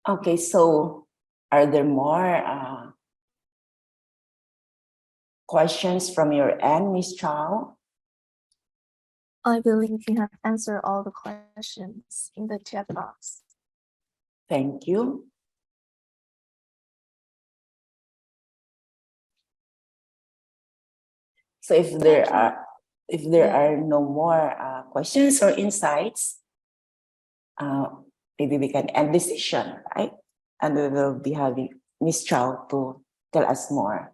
Okay, so are there more questions from your end, Ms. Chow? I believe you have answered all the questions in the chat box. Thank you. So if there are no more questions or insights, maybe we can end this session, right? And we will be having Ms. Chow to tell us more.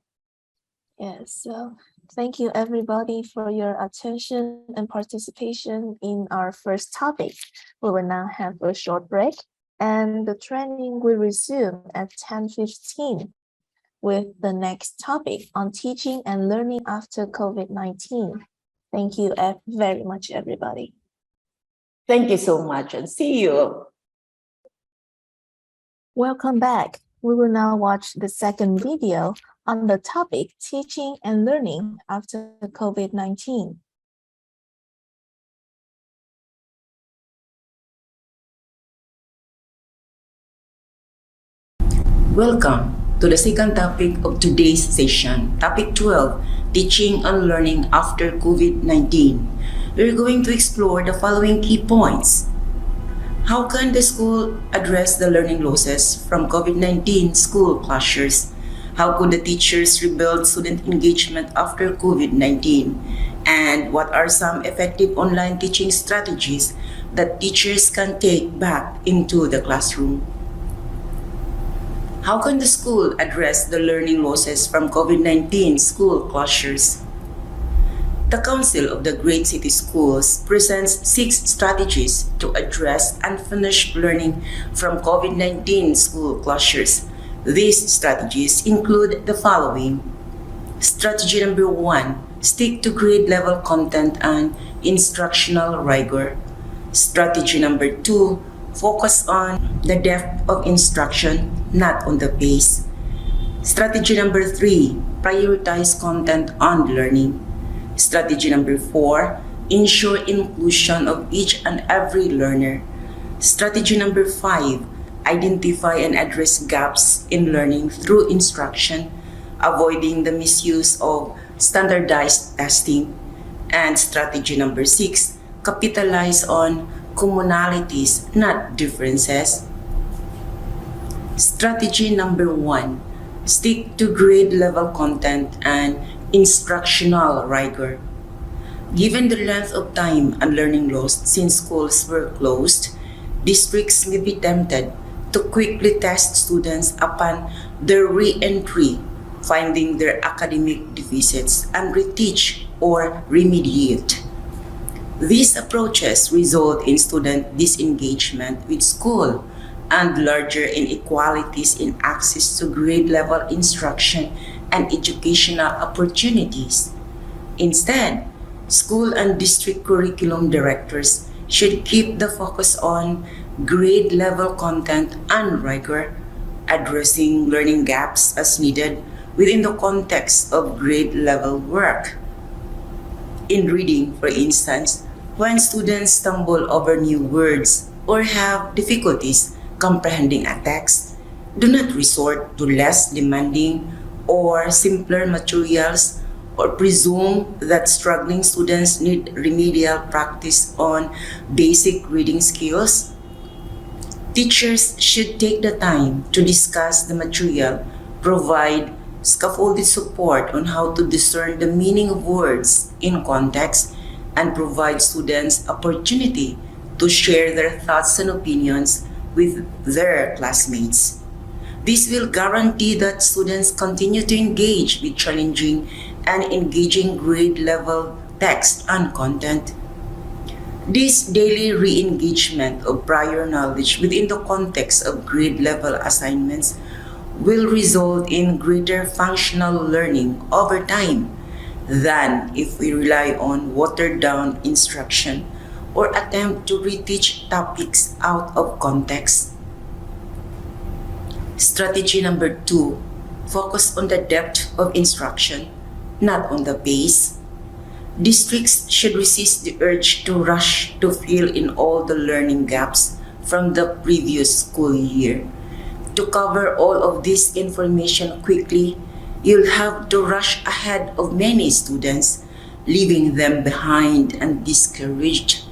Yes, so thank you everybody for your attention and participation in our first topic. We will now have a short break and the training will resume at 10:15 with the next topic on teaching and learning after COVID-19. Thank you very much, everybody. Thank you so much and see you. Welcome back. We will now watch the second video on the topic teaching and learning after COVID-19. Welcome to the second topic of today's session, topic 12, teaching and learning after COVID-19. We're going to explore the following key points. How can the school address the learning losses from COVID-19 school closures? How could the teachers rebuild student engagement after COVID-19? And what are some effective online teaching strategies that teachers can take back into the classroom? How can the school address the learning losses from COVID-19 school closures? The Council of the Great City Schools presents 6 strategies to address unfinished learning from COVID-19 school closures. These strategies include the following. Strategy number 1, stick to grade level content and instructional rigor. Strategy number 2, focus on the depth of instruction, not on the pace. Strategy number 3, prioritize content and learning. Strategy number 4, ensure inclusion of each and every learner. Strategy number 5, identify and address gaps in learning through instruction, avoiding the misuse of standardized testing. And strategy number 6, capitalize on commonalities, not differences. Strategy number 1, stick to grade level content and instructional rigor. Given the length of time and learning lost since schools were closed, districts may be tempted to quickly test students upon their re-entry, finding their academic deficits and reteach or remediate. These approaches result in student disengagement with school and larger inequalities in access to grade-level instruction and educational opportunities. Instead, school and district curriculum directors should keep the focus on grade-level content and rigor, addressing learning gaps as needed within the context of grade-level work. In reading, for instance, when students stumble over new words or have difficulties comprehending a text, do not resort to less demanding or simpler materials or presume that struggling students need remedial practice on basic reading skills. Teachers should take the time to discuss the material, provide scaffolded support on how to discern the meaning of words in context, and provide students opportunity to share their thoughts and opinions with their classmates. This will guarantee that students continue to engage with challenging and engaging grade-level text and content. This daily re-engagement of prior knowledge within the context of grade-level assignments will result in greater functional learning over time than if we rely on watered-down instruction or attempt to reteach topics out of context. Strategy number 2, focus on the depth of instruction, not on the pace. Districts should resist the urge to rush to fill in all the learning gaps from the previous school year. To cover all of this information quickly, you'll have to rush ahead of many students, leaving them behind and discouraged.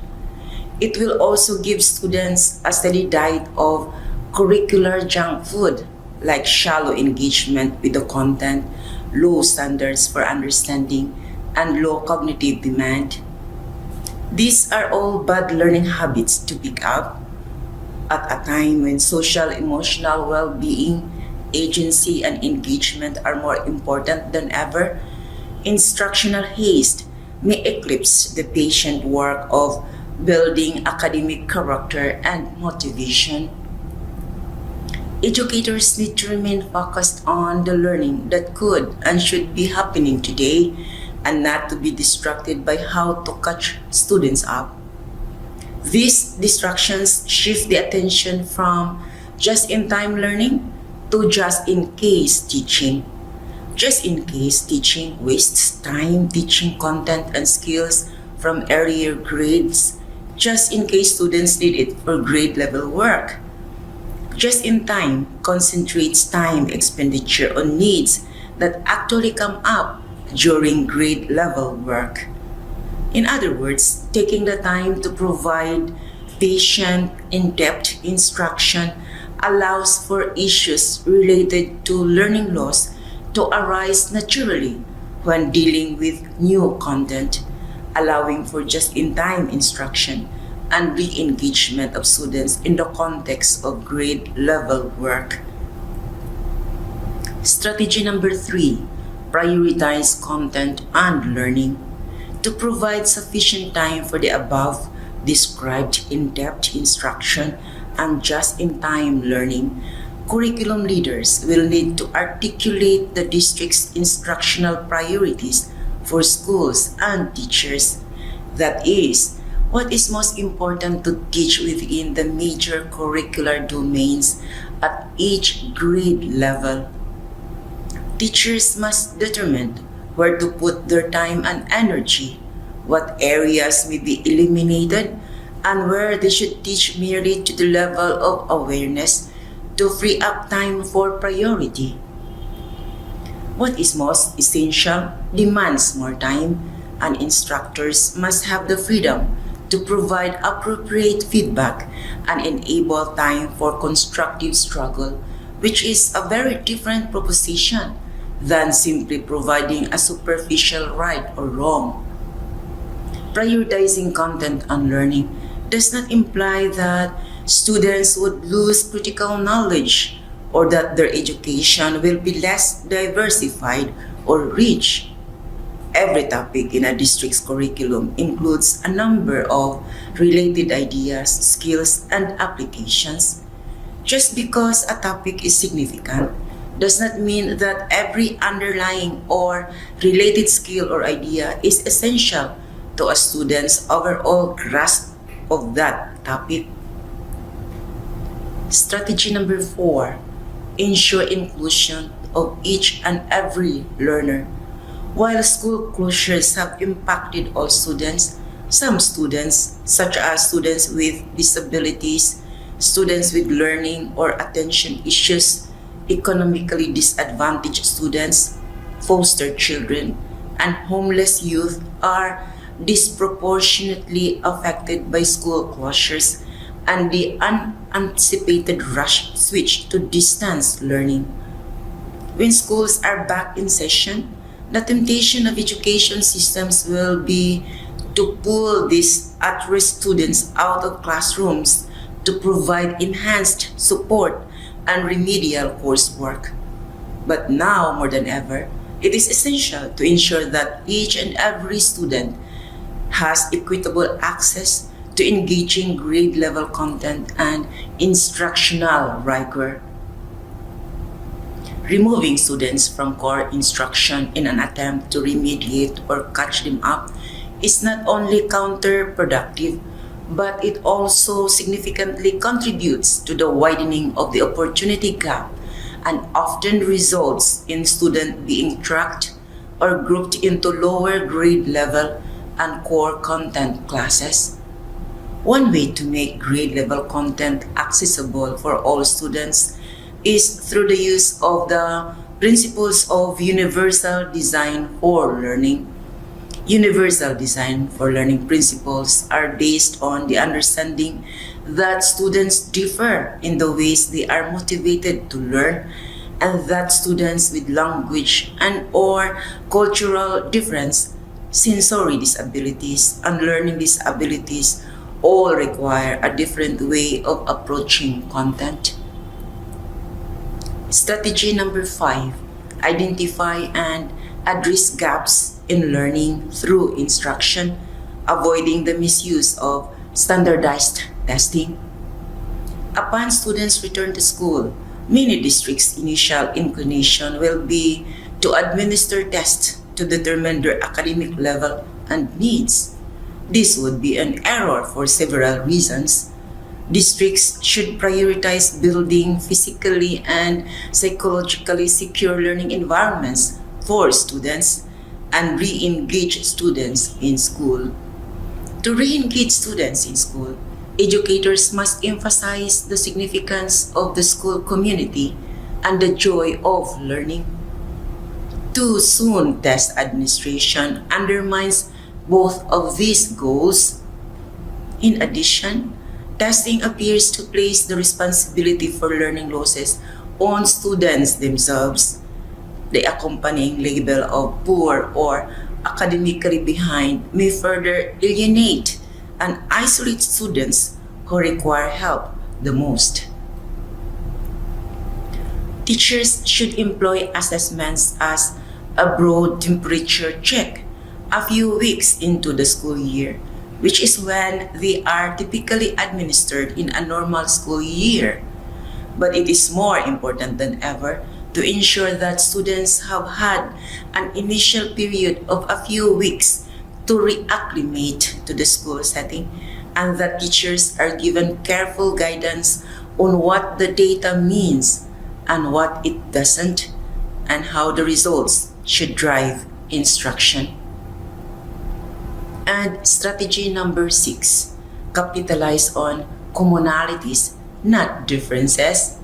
It will also give students a steady diet of curricular junk food, like shallow engagement with the content, low standards for understanding, and low cognitive demand. These are all bad learning habits to pick up at a time when social emotional well-being, agency, and engagement are more important than ever. Instructional haste may eclipse the patient work of building academic character and motivation. Educators need to remain focused on the learning that could and should be happening today, and not to be distracted by how to catch students up. These distractions shift the attention from just-in-time learning to just-in-case teaching. Just-in-case teaching wastes time teaching content and skills from earlier grades, just in case students need it for grade-level work. Just-in-time concentrates time expenditure on needs that actually come up during grade-level work. In other words, taking the time to provide patient, in-depth instruction allows for issues related to learning loss to arise naturally when dealing with new content, allowing for just-in-time instruction and re-engagement of students in the context of grade-level work. Strategy number 3, prioritize content and learning. To provide sufficient time for the above described in-depth instruction and just-in-time learning, curriculum leaders will need to articulate the district's instructional priorities for schools and teachers. That is, what is most important to teach within the major curricular domains at each grade level. Teachers must determine where to put their time and energy, what areas may be eliminated, and where they should teach merely to the level of awareness to free up time for priority. What is most essential demands more time, and instructors must have the freedom to provide appropriate feedback and enable time for constructive struggle, which is a very different proposition than simply providing a superficial right or wrong. Prioritizing content and learning does not imply that students would lose critical knowledge or that their education will be less diversified or rich. Every topic in a district's curriculum includes a number of related ideas, skills, and applications. Just because a topic is significant does not mean that every underlying or related skill or idea is essential to a student's overall grasp of that topic. Strategy number 4, ensure inclusion of each and every learner. While school closures have impacted all students, some students, such as students with disabilities, students with learning or attention issues, economically disadvantaged students, foster children, and homeless youth are disproportionately affected by school closures and the unanticipated rush switch to distance learning. When schools are back in session, the temptation of education systems will be to pull these at-risk students out of classrooms to provide enhanced support and remedial coursework. But now, more than ever, it is essential to ensure that each and every student has equitable access to engaging grade-level content and instructional rigor. Removing students from core instruction in an attempt to remediate or catch them up is not only counterproductive, but it also significantly contributes to the widening of the opportunity gap and often results in students being tracked or grouped into lower grade level and core content classes. One way to make grade level content accessible for all students is through the use of the principles of universal design for learning. Universal design for learning principles are based on the understanding that students differ in the ways they are motivated to learn, and that students with language and or cultural difference, sensory disabilities, and learning disabilities all require a different way of approaching content. Strategy number 5, identify and address gaps in learning through instruction, avoiding the misuse of standardized testing. Upon students return to school, many districts' initial inclination will be to administer tests to determine their academic level and needs. This would be an error for several reasons. Districts should prioritize building physically and psychologically secure learning environments for students and re-engage students in school. To re-engage students in school, educators must emphasize the significance of the school community and the joy of learning. Too soon test administration undermines both of these goals. In addition, testing appears to place the responsibility for learning losses on students themselves. The accompanying label of poor or academically behind may further alienate and isolate students who require help the most. Teachers should employ assessments as a broad temperature check a few weeks into the school year, which is when they are typically administered in a normal school year. But it is more important than ever to ensure that students have had an initial period of a few weeks to reacclimate to the school setting, and that teachers are given careful guidance on what the data means and what it doesn't, and how the results should drive instruction. And strategy number 6, capitalize on commonalities, not differences.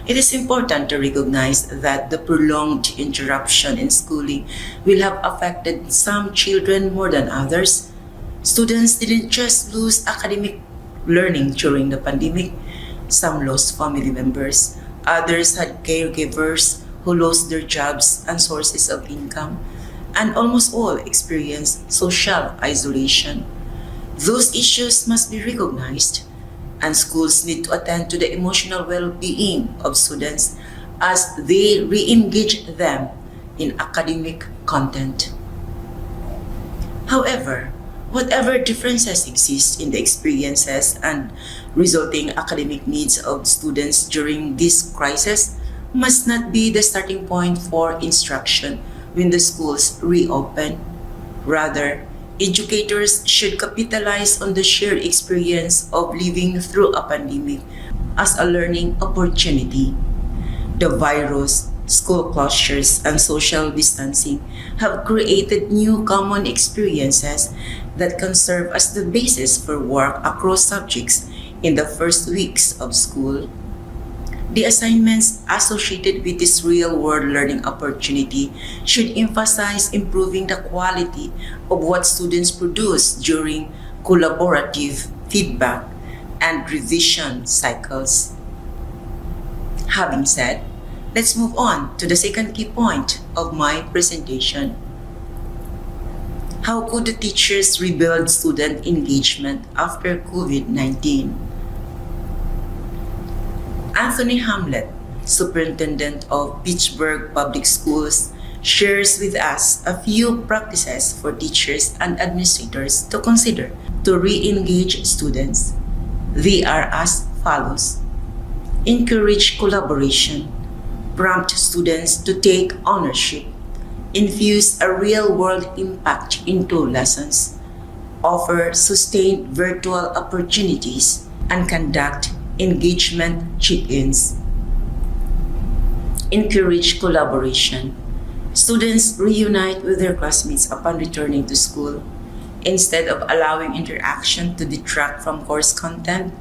It is important to recognize that the prolonged interruption in schooling will have affected some children more than others. Students didn't just lose academic learning during the pandemic. Some lost family members. Others had caregivers who lost their jobs and sources of income. And almost all experienced social isolation. Those issues must be recognized, and schools need to attend to the emotional well-being of students as they re-engage them in academic content. However, whatever differences exist in the experiences and resulting academic needs of students during this crisis must not be the starting point for instruction when the schools reopen. Rather, educators should capitalize on the shared experience of living through a pandemic as a learning opportunity. The virus, school closures, and social distancing have created new common experiences that can serve as the basis for work across subjects in the first weeks of school. The assignments associated with this real-world learning opportunity should emphasize improving the quality of what students produce during collaborative feedback and revision cycles. Having said, let's move on to the second key point of my presentation. How could the teachers rebuild student engagement after COVID-19? Anthony Hamlet, Superintendent of Pittsburgh Public Schools, shares with us a few practices for teachers and administrators to consider to re-engage students. They are as follows. Encourage collaboration. Prompt students to take ownership. Infuse a real-world impact into lessons. offer sustained virtual opportunities, and conduct engagement check-ins. Encourage collaboration. Students reunite with their classmates upon returning to school. Instead of allowing interaction to detract from course content,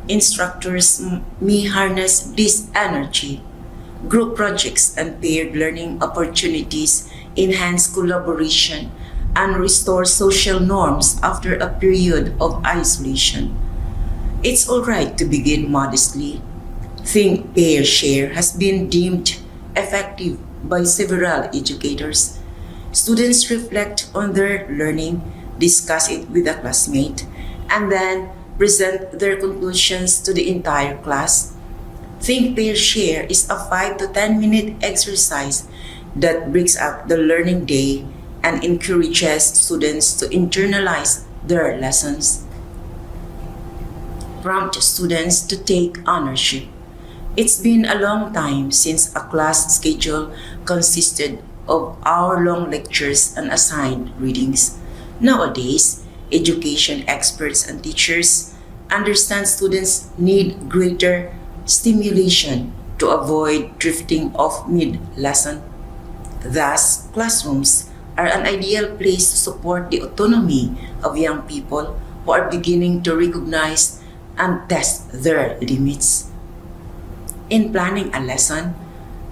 instructors may harness this energy. Group projects and paired learning opportunities enhance collaboration and restore social norms after a period of isolation. It's all right to begin modestly. Think, Pair, Share has been deemed effective by several educators. Students reflect on their learning, discuss it with a classmate, and then present their conclusions to the entire class. Think, Pair, Share is a 5 to 10 minute exercise that breaks up the learning day and encourages students to internalize their lessons. Prompt students to take ownership. It's been a long time since a class schedule consisted of hour-long lectures and assigned readings. Nowadays, education experts and teachers understand students need greater stimulation to avoid drifting off mid-lesson. Thus, classrooms are an ideal place to support the autonomy of young people who are beginning to recognize and test their limits. In planning a lesson,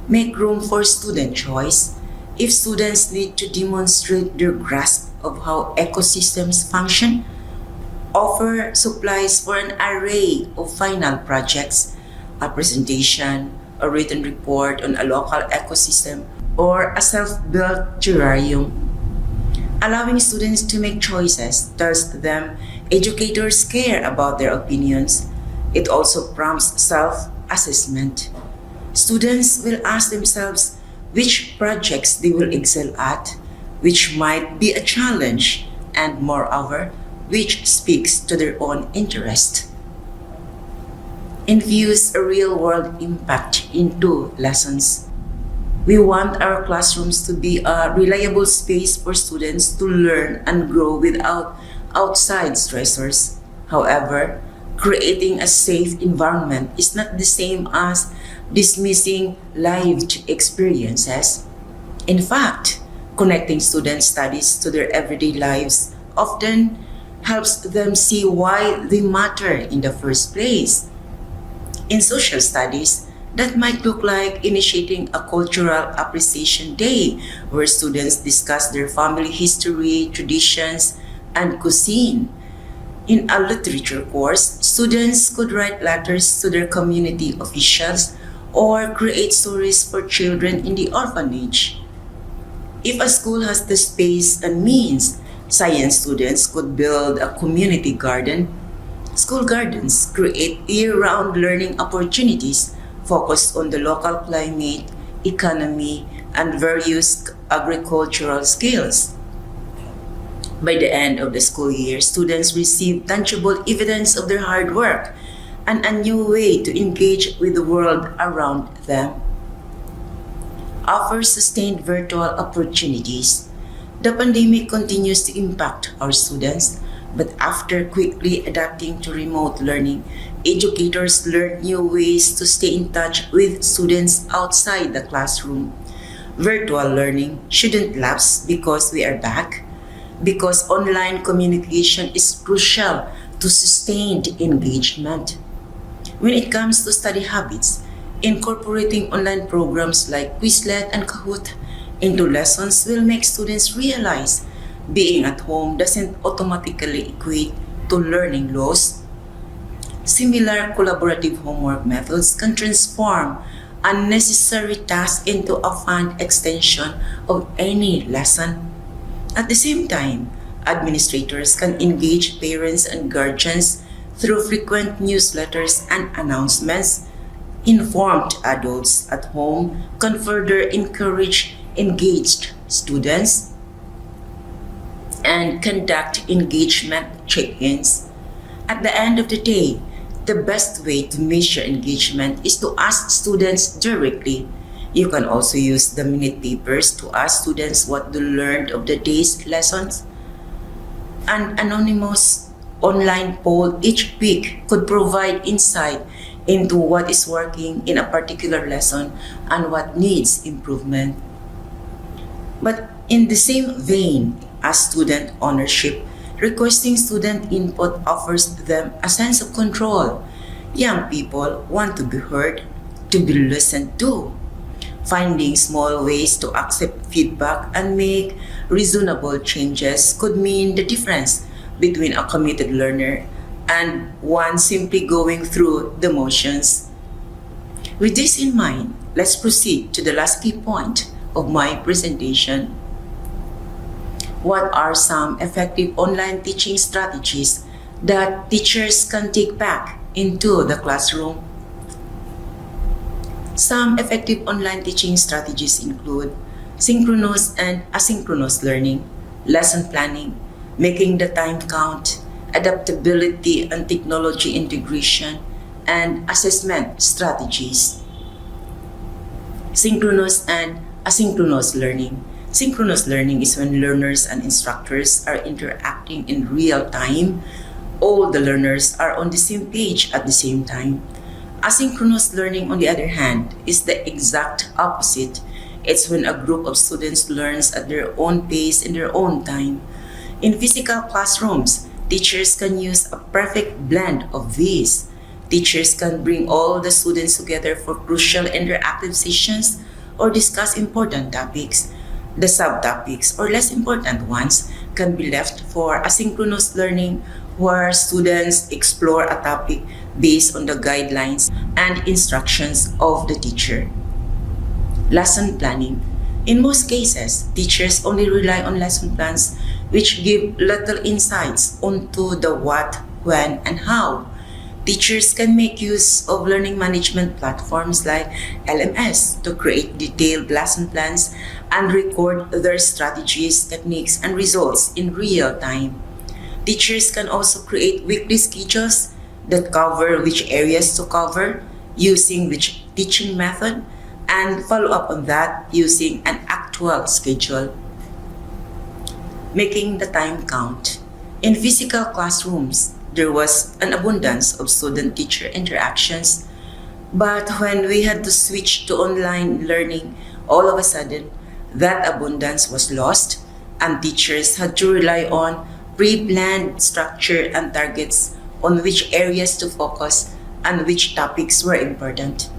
make room for student choice. If students need to demonstrate their grasp of how ecosystems function, offer supplies for an array of final projects, a presentation, a written report on a local ecosystem, or a self-built terrarium. Allowing students to make choices tells them educators care about their opinions. It also prompts self-assessment. Students will ask themselves which projects they will excel at, which might be a challenge, and moreover, which speaks to their own interest. Infuse a real-world impact into lessons. We want our classrooms to be a reliable space for students to learn and grow without outside stressors. However, creating a safe environment is not the same as dismissing lived experiences. In fact, connecting student studies to their everyday lives often helps them see why they matter in the first place. In social studies, that might look like initiating a cultural appreciation day where students discuss their family history, traditions, and cuisine. In a literature course, students could write letters to their community officials or create stories for children in the orphanage. If a school has the space and means, science students could build a community garden. School gardens create year-round learning opportunities focused on the local climate, economy, and various agricultural skills. By the end of the school year, students receive tangible evidence of their hard work and a new way to engage with the world around them. Offer sustained virtual opportunities. The pandemic continues to impact our students, but after quickly adapting to remote learning, educators learn new ways to stay in touch with students outside the classroom. Virtual learning shouldn't lapse because we are back, because online communication is crucial to sustained engagement. When it comes to study habits, incorporating online programs like Quizlet and Kahoot into lessons will make students realize being at home doesn't automatically equate to learning loss. Similar collaborative homework methods can transform unnecessary tasks into a fun extension of any lesson. At the same time, administrators can engage parents and guardians through frequent newsletters and announcements. Informed adults at home can further encourage engaged students and conduct engagement check-ins. At the end of the day, the best way to measure engagement is to ask students directly. You can also use the minute papers to ask students what they learned of the day's lessons. An anonymous online poll each week could provide insight into what is working in a particular lesson and what needs improvement. But in the same vein as student ownership, requesting student input offers them a sense of control. Young people want to be heard, to be listened to. Finding small ways to accept feedback and make reasonable changes could mean the difference between a committed learner and one simply going through the motions. With this in mind, let's proceed to the last key point of my presentation. What are some effective online teaching strategies that teachers can take back into the classroom? Some effective online teaching strategies include synchronous and asynchronous learning, lesson planning, making the time count, adaptability and technology integration, and assessment strategies. Synchronous and asynchronous learning. Synchronous learning is when learners and instructors are interacting in real time. All the learners are on the same page at the same time. Asynchronous learning, on the other hand, is the exact opposite. It's when a group of students learns at their own pace in their own time. In physical classrooms, teachers can use a perfect blend of these. Teachers can bring all the students together for crucial interactive sessions or discuss important topics. The subtopics or less important ones can be left for asynchronous learning, where students explore a topic based on the guidelines and instructions of the teacher. Lesson planning. In most cases, teachers only rely on lesson plans which give little insights onto the what, when, and how. Teachers can make use of learning management platforms like LMS to create detailed lesson plans and record their strategies, techniques, and results in real time. Teachers can also create weekly schedules that cover which areas to cover, using which teaching method, and follow up on that using an actual schedule. Making the time count. In physical classrooms, there was an abundance of student-teacher interactions, but when we had to switch to online learning, all of a sudden, that abundance was lost, and teachers had to rely on pre-planned structure and targets on which areas to focus and which topics were important.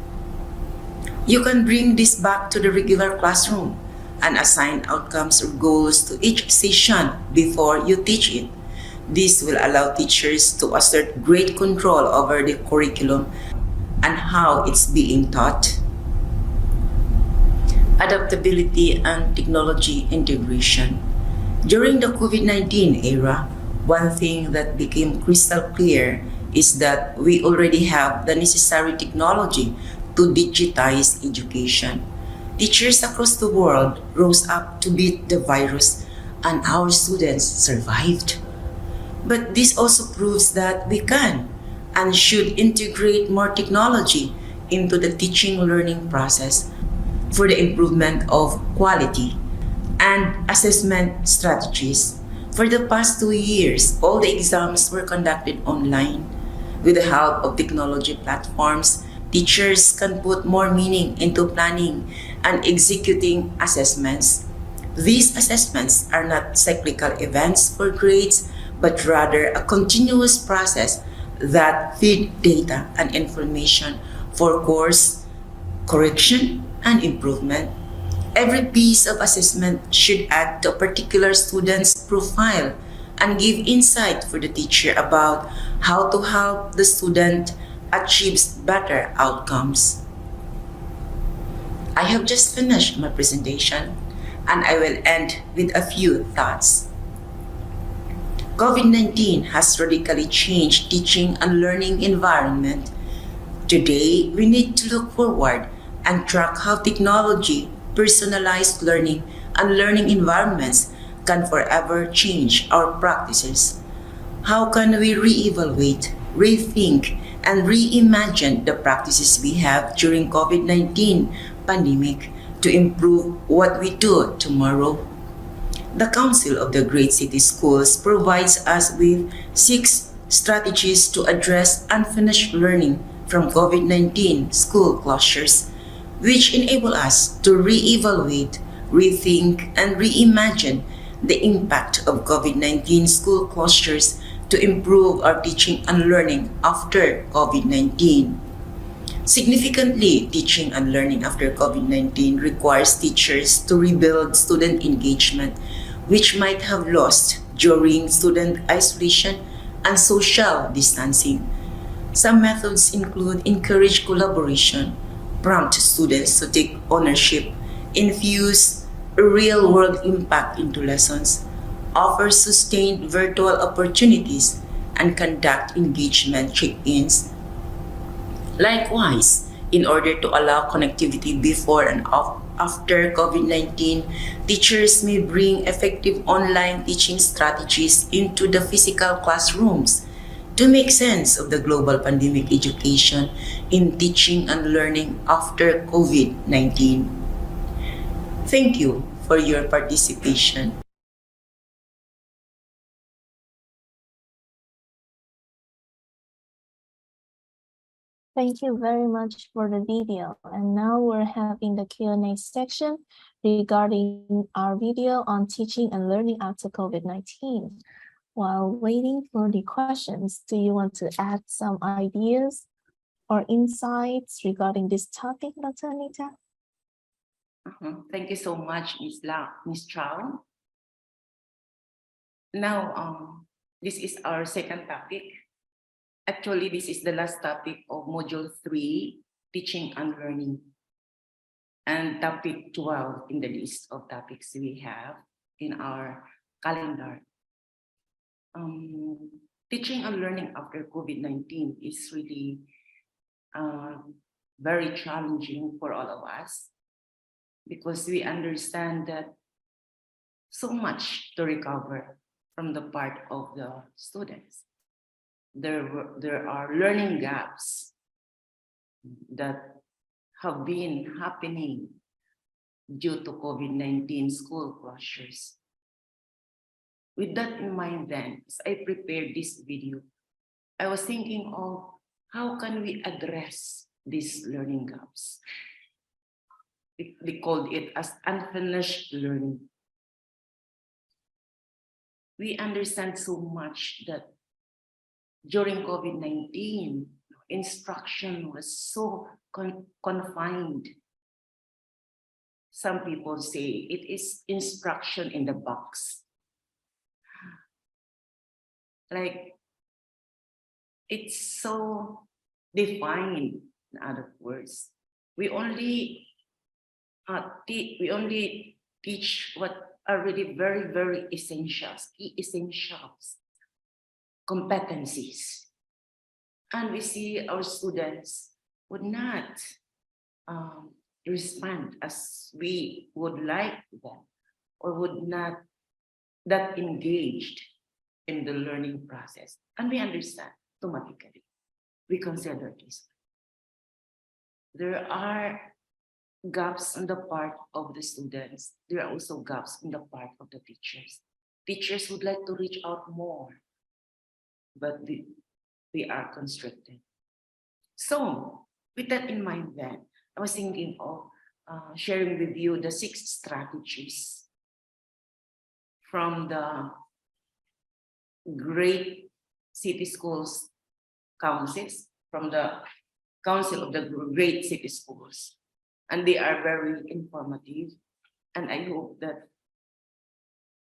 You can bring this back to the regular classroom and assign outcomes or goals to each session before you teach it. This will allow teachers to assert great control over the curriculum and how it's being taught. Adaptability and technology integration. During the COVID-19 era, one thing that became crystal clear is that we already have the necessary technology to digitize education. Teachers across the world rose up to beat the virus, and our students survived. But this also proves that we can and should integrate more technology into the teaching learning process for the improvement of quality and assessment strategies. For the past 2 years, all the exams were conducted online. With the help of technology platforms, teachers can put more meaning into planning and executing assessments. These assessments are not cyclical events for grades, but rather a continuous process that feed data and information for course correction and improvement. Every piece of assessment should add to a particular student's profile and give insight for the teacher about how to help the student achieve better outcomes. I have just finished my presentation, and I will end with a few thoughts. COVID-19 has radically changed teaching and learning environment. Today, we need to look forward and track how technology, personalized learning, and learning environments can forever change our practices. How can we reevaluate, rethink, and reimagine the practices we have during COVID-19 pandemic to improve what we do tomorrow? The Council of the Great City Schools provides us with 6 strategies to address unfinished learning from COVID-19 school closures, which enable us to re-evaluate, rethink, and reimagine the impact of COVID-19 school closures to improve our teaching and learning after COVID-19. Significantly, teaching and learning after COVID-19 requires teachers to rebuild student engagement, which might have lost during student isolation and social distancing. Some methods include encourage collaboration, prompt students to take ownership, infuse real-world impact into lessons, offer sustained virtual opportunities, and conduct engagement check-ins. Likewise, in order to allow connectivity before and after COVID-19, teachers may bring effective online teaching strategies into the physical classrooms to make sense of the global pandemic education in teaching and learning after COVID-19. Thank you for your participation. Thank you very much for the video. And now we're having the Q&A section regarding our video on teaching and learning after COVID-19. While waiting for the questions, do you want to add some ideas or insights regarding this topic, Dr. Anita? Thank you so much, Ms. Chow. Now, this is our second topic. Actually, this is the last topic of Module 3, Teaching and Learning, and topic 12 in the list of topics we have in our calendar. Teaching and learning after COVID-19 is really very challenging for all of us, because we understand that so much to recover from the part of the students. There are learning gaps that have been happening due to COVID-19 school closures. With that in mind then, as I prepared this video, I was thinking of how can we address these learning gaps. We called it as unfinished learning. We understand so much that during COVID-19, instruction was so confined. Some people say it is instruction in the box. Like, it's so defined, in other words. We only teach what are really very, very essentials, key essentials, competencies. And we see our students would not respond as we would like them, or would not that engaged in the learning process. And we understand automatically. We consider this. There are gaps on the part of the students. There are also gaps on the part of the teachers. Teachers would like to reach out more, but we are constricted. So with that in mind then, I was thinking of sharing with you the 6 strategies from the Great City Schools Councils, from the Council of the Great City Schools. And they are very informative. And I hope that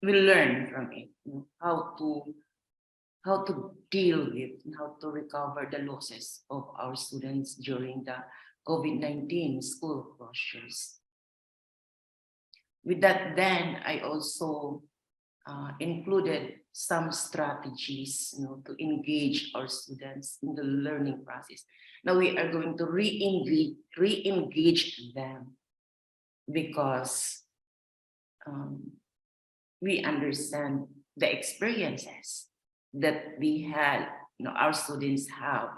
we'll learn from it, how to deal with and how to recover the losses of our students during the COVID-19 school closures. With that, then I also included some strategies, to engage our students in the learning process. Now we are going to re-engage them, because we understand the experiences that we had, our students have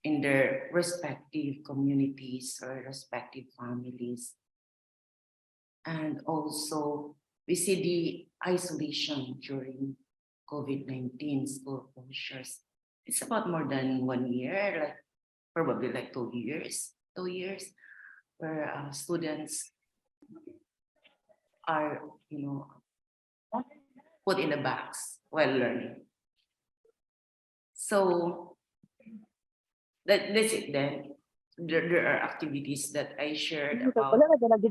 in their respective communities or respective families. And also we see the isolation during COVID-19 school closures. It's about more than 1 year, like probably like 2 years, where students are, put in a box while learning. So that's it then. There are activities that I shared about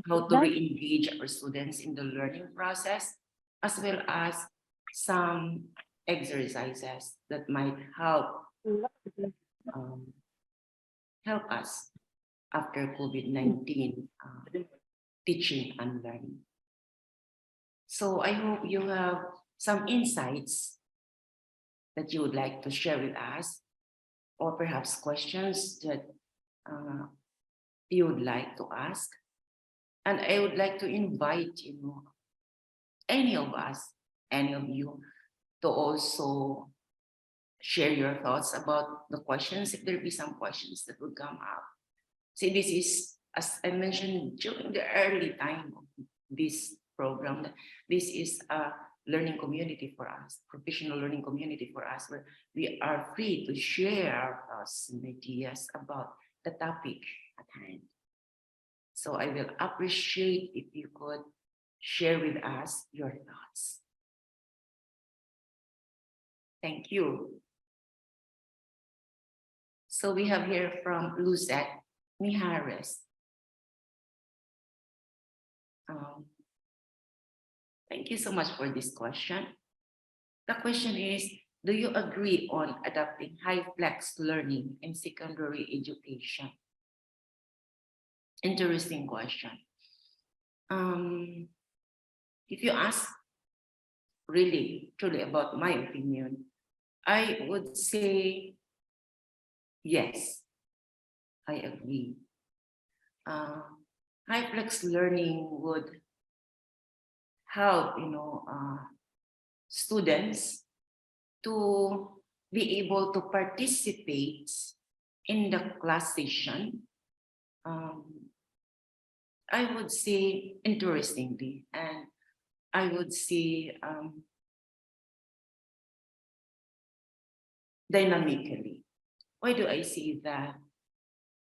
how to re-engage our students in the learning process, as well as some exercises that might help us after COVID-19 teaching and learning. So I hope you have some insights that you would like to share with us, or perhaps questions that you would like to ask. And I would like to invite any of us, any of you, to also share your thoughts about the questions, if there be some questions that would come up. See, this is, as I mentioned during the early time of this program, this is a learning community for us, professional learning community for us, where we are free to share our thoughts and ideas about the topic at hand. So I will appreciate if you could share with us your thoughts. Thank you. So we have here from Luzette Mijares. Thank you so much for this question. The question is, do you agree on adopting high-flex learning in secondary education? Interesting question. If you ask really, truly about my opinion, I would say yes, I agree. High-flex learning would help, students to be able to participate in the class session. I would say interestingly, and I would say dynamically. Why do I say that?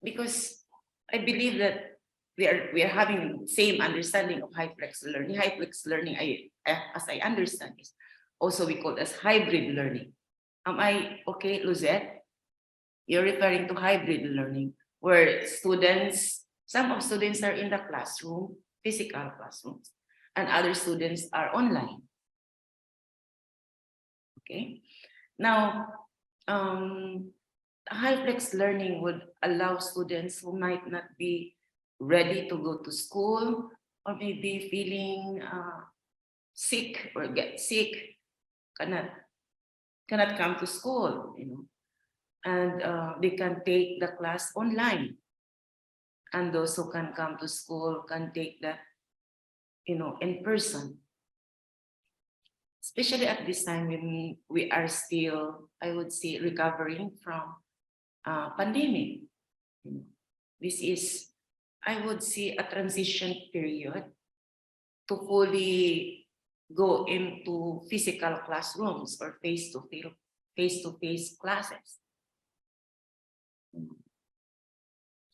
Because I believe that we are having the same understanding of high-flex learning. High-flex learning, as I understand, is also we call as hybrid learning. Am I okay, Luzette? You're referring to hybrid learning, where some of students are in the classroom, physical classrooms, and other students are online. Okay. Now, high-flex learning would allow students who might not be ready to go to school, or maybe feeling sick or get sick, cannot come to school, and they can take the class online. And those who can come to school can take that, in person. Especially at this time when we are still, I would say, recovering from pandemic. This is, I would say, a transition period to fully go into physical classrooms or face-to-face classes.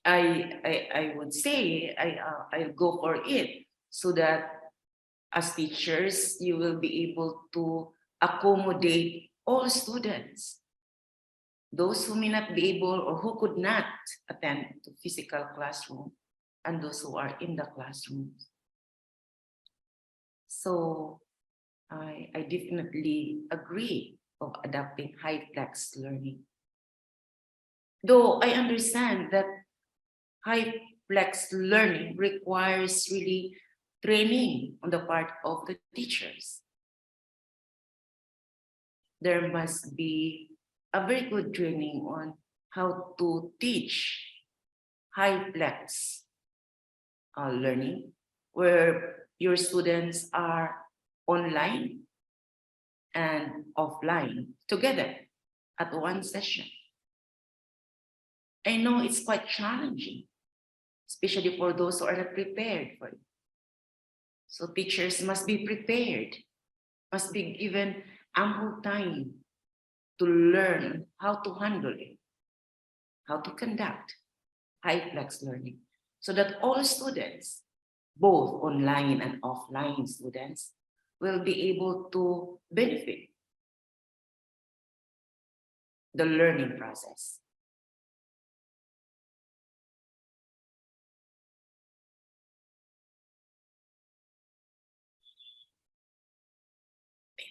I would say I'll go for it, so that as teachers, you will be able to accommodate all students, those who may not be able or who could not attend to physical classroom, and those who are in the classrooms. So I definitely agree of adopting high-flex learning. Though I understand that high-flex learning requires really training on the part of the teachers. There must be a very good training on how to teach high-flex learning, where your students are online and offline together at one session. I know it's quite challenging, especially for those who are not prepared for it. So teachers must be prepared, must be given ample time to learn how to handle it, how to conduct high flex learning, so that all students, both online and offline students, will be able to benefit the learning process.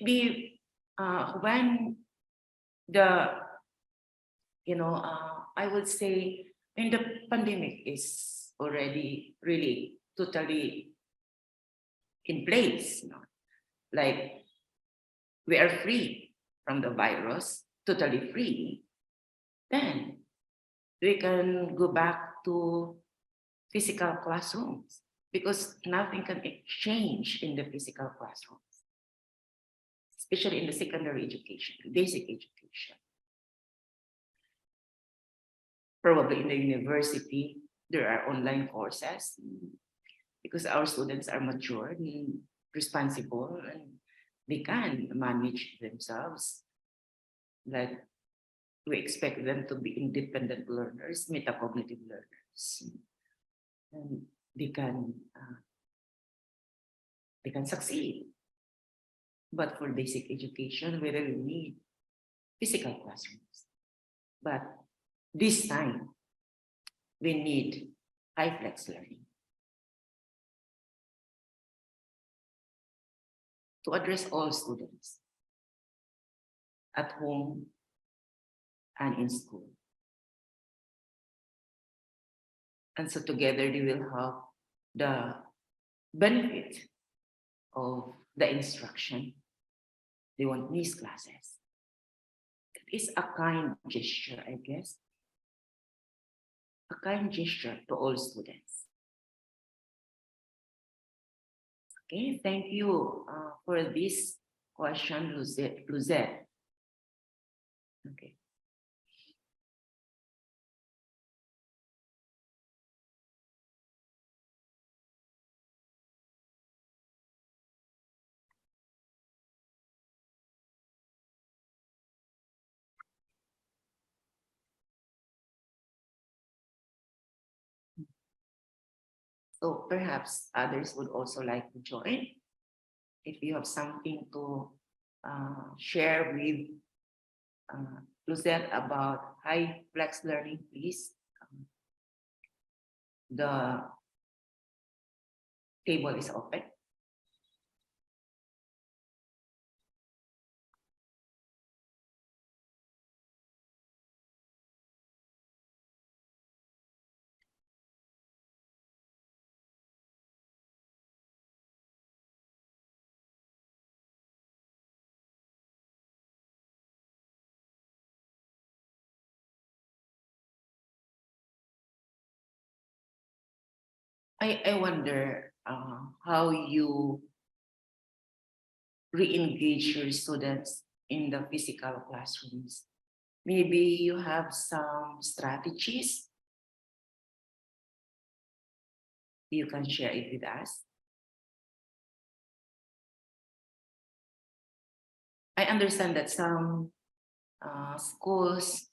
Maybe when the, I would say when the pandemic is already really totally in place, like we are free from the virus, totally free, then we can go back to physical classrooms because nothing can change in the physical classrooms, especially in the secondary education, basic education. Probably in the university, there are online courses because our students are mature and responsible and they can manage themselves. Like we expect them to be independent learners, metacognitive learners, and they can succeed. But for basic education, we really need physical classrooms. But this time, we need high flex learning to address all students at home and in school. And so together they will have the benefit of the instruction. They won't miss classes. It is a kind gesture, I guess. A kind gesture to all students. Okay, thank you for this question, Luzette. Okay. So perhaps others would also like to join. If you have something to share with Luzette about high flex learning, please. The table is open. I wonder how you re-engage your students in the physical classrooms. Maybe you have some strategies you can share it with us. I understand that some schools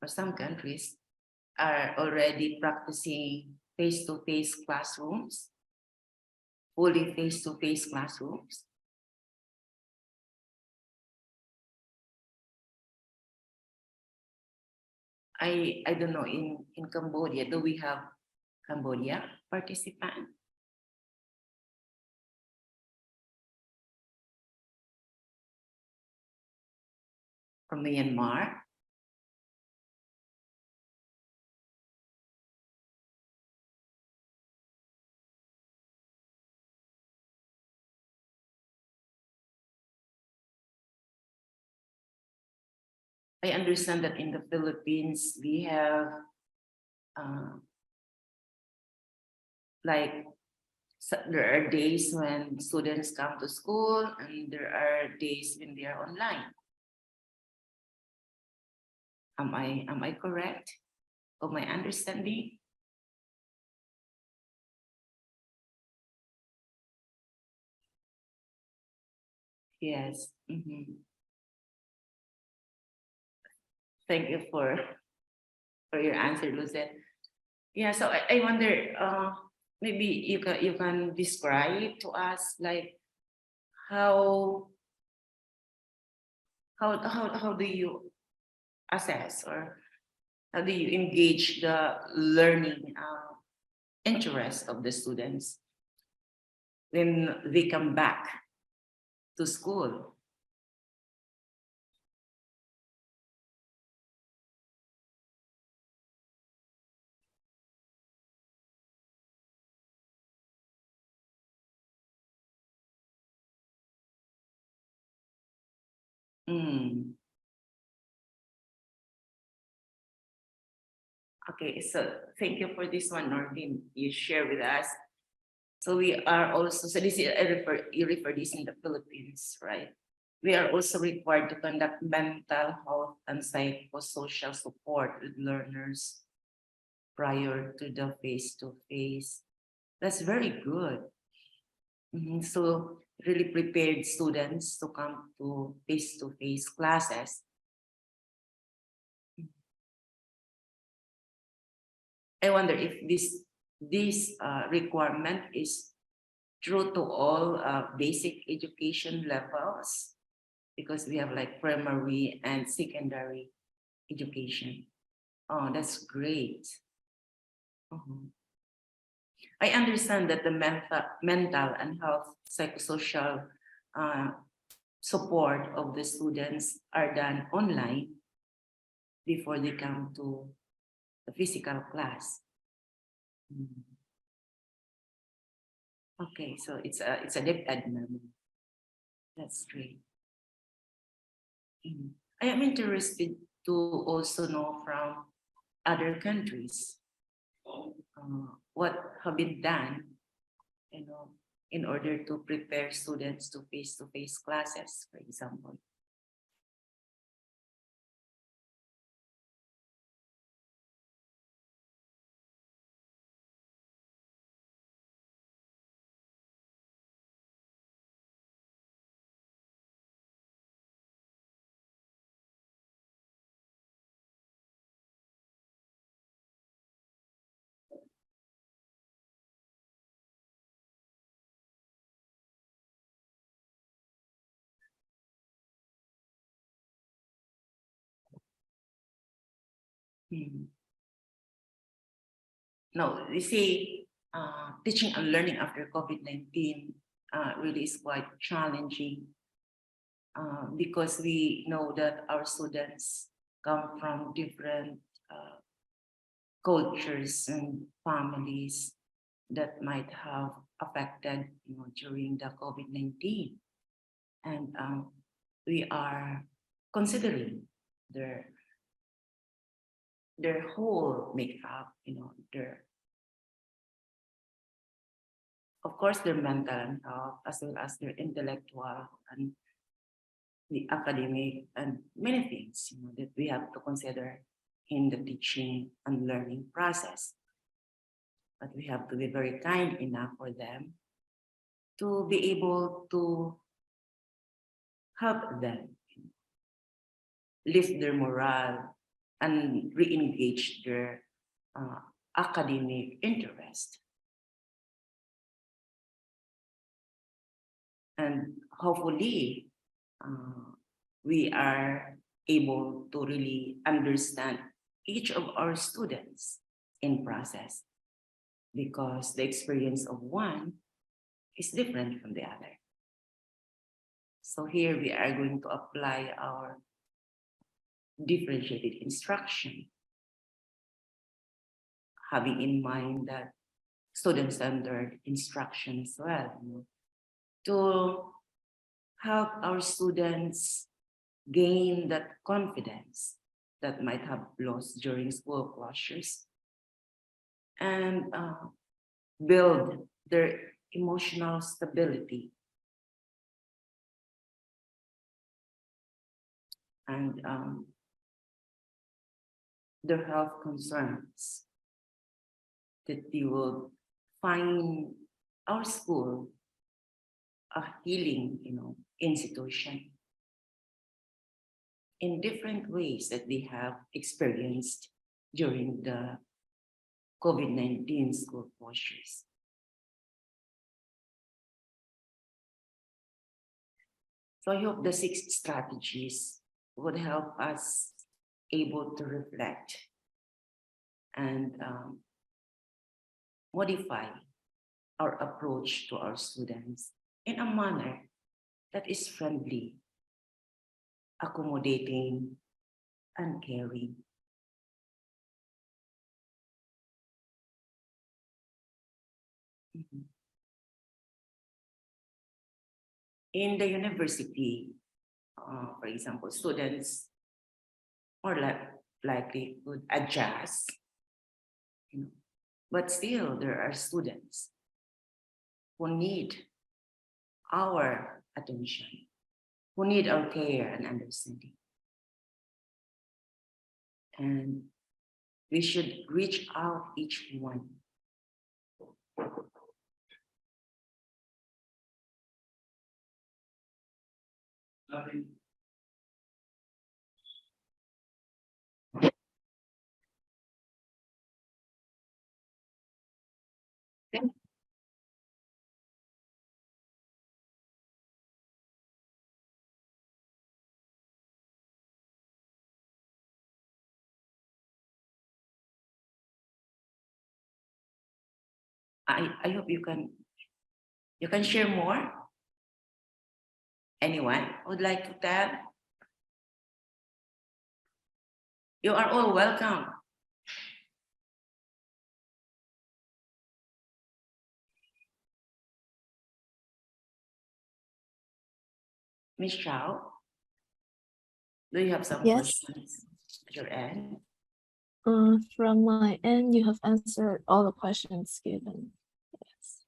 or some countries are already practicing face-to-face classrooms, fully face-to-face classrooms. I don't know, in Cambodia, do we have Cambodia participant? From Myanmar? I understand that in the Philippines, we have like, there are days when students come to school and there are days when they are online. Am I correct of my understanding? Yes. Thank you for your answer, Luzette. Yeah, so I wonder, maybe you can describe to us like how do you assess or how do you engage the learning interest of the students when they come back to school? Mm. Okay, so thank you for this one, Norvin. You share with us. So we are also, so this is, you refer this in the Philippines, right? We are also required to conduct mental health and psychosocial support with learners prior to the face-to-face. That's very good. So really prepared students to come to face-to-face classes. I wonder if this requirement is true to all basic education levels, because we have like primary and secondary education. Oh, that's great. I understand that the mental and health psychosocial support of the students are done online before they come to the physical class. Okay, so it's a DepEd memo. That's great. I am interested to also know from other countries what have been done, in order to prepare students to face classes, for example. No, you see, teaching and learning after COVID-19 really is quite challenging, because we know that our students come from different cultures and families that might have affected, during the COVID-19. And we are considering their whole makeup, their, of course, their mental and health, as well as their intellectual and the academic and many things, that we have to consider in the teaching and learning process. But we have to be very kind enough for them to be able to help them lift their morale and re-engage their academic interest. And hopefully, we are able to really understand each of our students in process, because the experience of one is different from the other. So here we are going to apply our differentiated instruction, having in mind that student-centered instruction as well, to help our students gain that confidence that might have lost during school closures, and build their emotional stability and their health concerns, that they will find our school a healing, institution in different ways that they have experienced during the COVID-19 school closures. So I hope the 6 strategies would help us able to reflect and modify our approach to our students in a manner that is friendly, accommodating, and caring. In the university, for example, students more likely would adjust, but still there are students who need our attention, who need our care and understanding. And we should reach out each one. I hope you can share more. Anyone would like to tell? You are all welcome. Ms. Chow, do you have some Yes. questions at your end? From my end, you have answered all the questions given. Yes.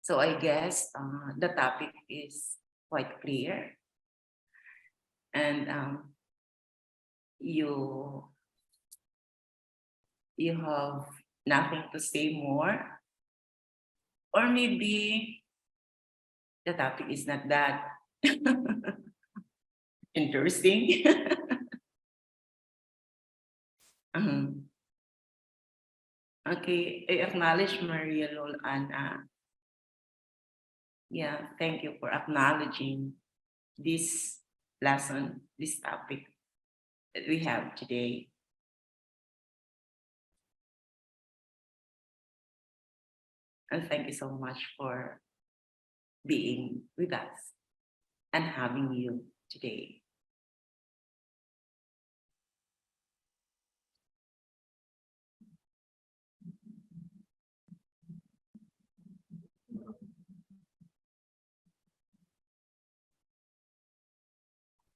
So I guess the topic is quite clear, and you have nothing to say more, or maybe the topic is not that interesting. Okay, I acknowledge Maria Lol Anna. Yeah, thank you for acknowledging this lesson, this topic that we have today. And thank you so much for being with us and having you today.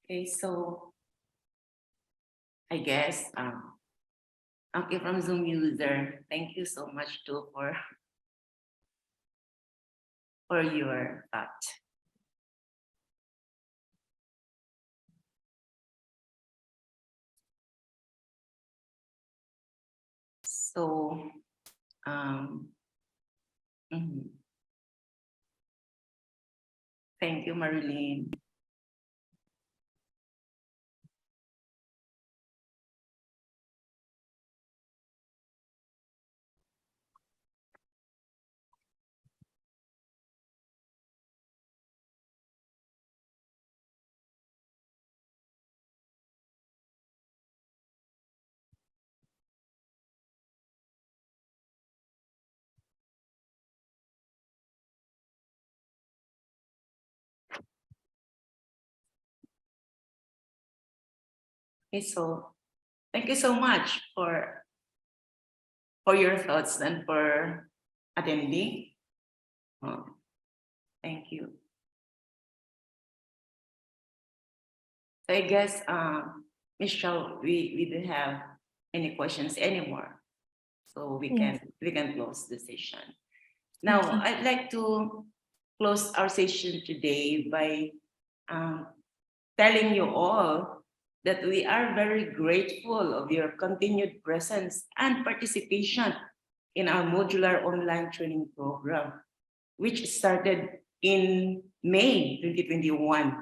Okay, so I guess, okay, from Zoom user, thank you so much too for your thought. So, thank you, Marilyn. Okay, so thank you so much for your thoughts and for attending. Thank you. So I guess, Michelle, we don't have any questions anymore, so we can close the session. Now, I'd like to close our session today by telling you all that we are very grateful of your continued presence and participation in our modular online training program, which started in May 2021.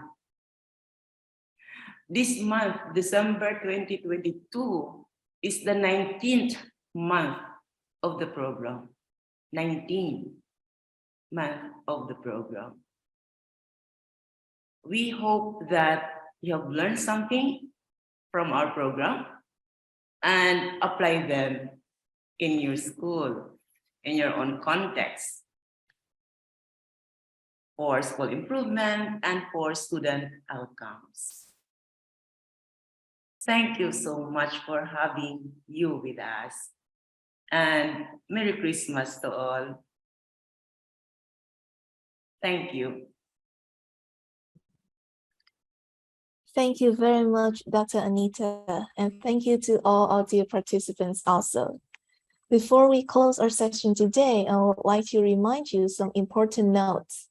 This month, December 2022, is the 19th month of the program. 19th month of the program. We hope that you have learned something from our program and apply them in your school, in your own context, for school improvement and for student outcomes. Thank you so much for having you with us. And Merry Christmas to all. Thank you. Thank you very much, Dr. Anita, and thank you to all our dear participants also. Before we close our session today, I would like to remind you some important notes.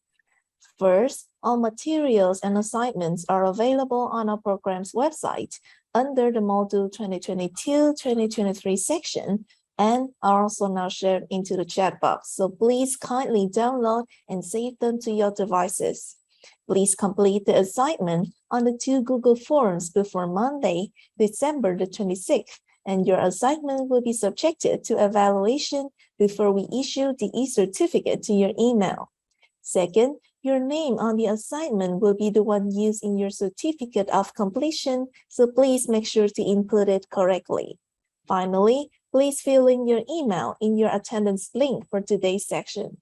First, all materials and assignments are available on our program's website under the Module 2022-2023 section and are also now shared into the chat box. So please kindly download and save them to your devices. Please complete the assignment on the 2 Google Forms before Monday, December the 26th, and your assignment will be subjected to evaluation before we issue the e-certificate to your email. Second, your name on the assignment will be the one used in your certificate of completion, so please make sure to input it correctly. Finally, please fill in your email in your attendance link for today's section.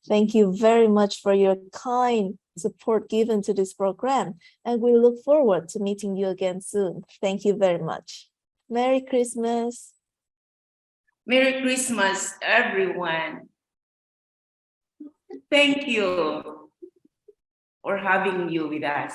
Thank you very much for your kind support given to this program, and we look forward to meeting you again soon. Thank you very much. Merry Christmas. Merry Christmas, everyone. Thank you for having you with us.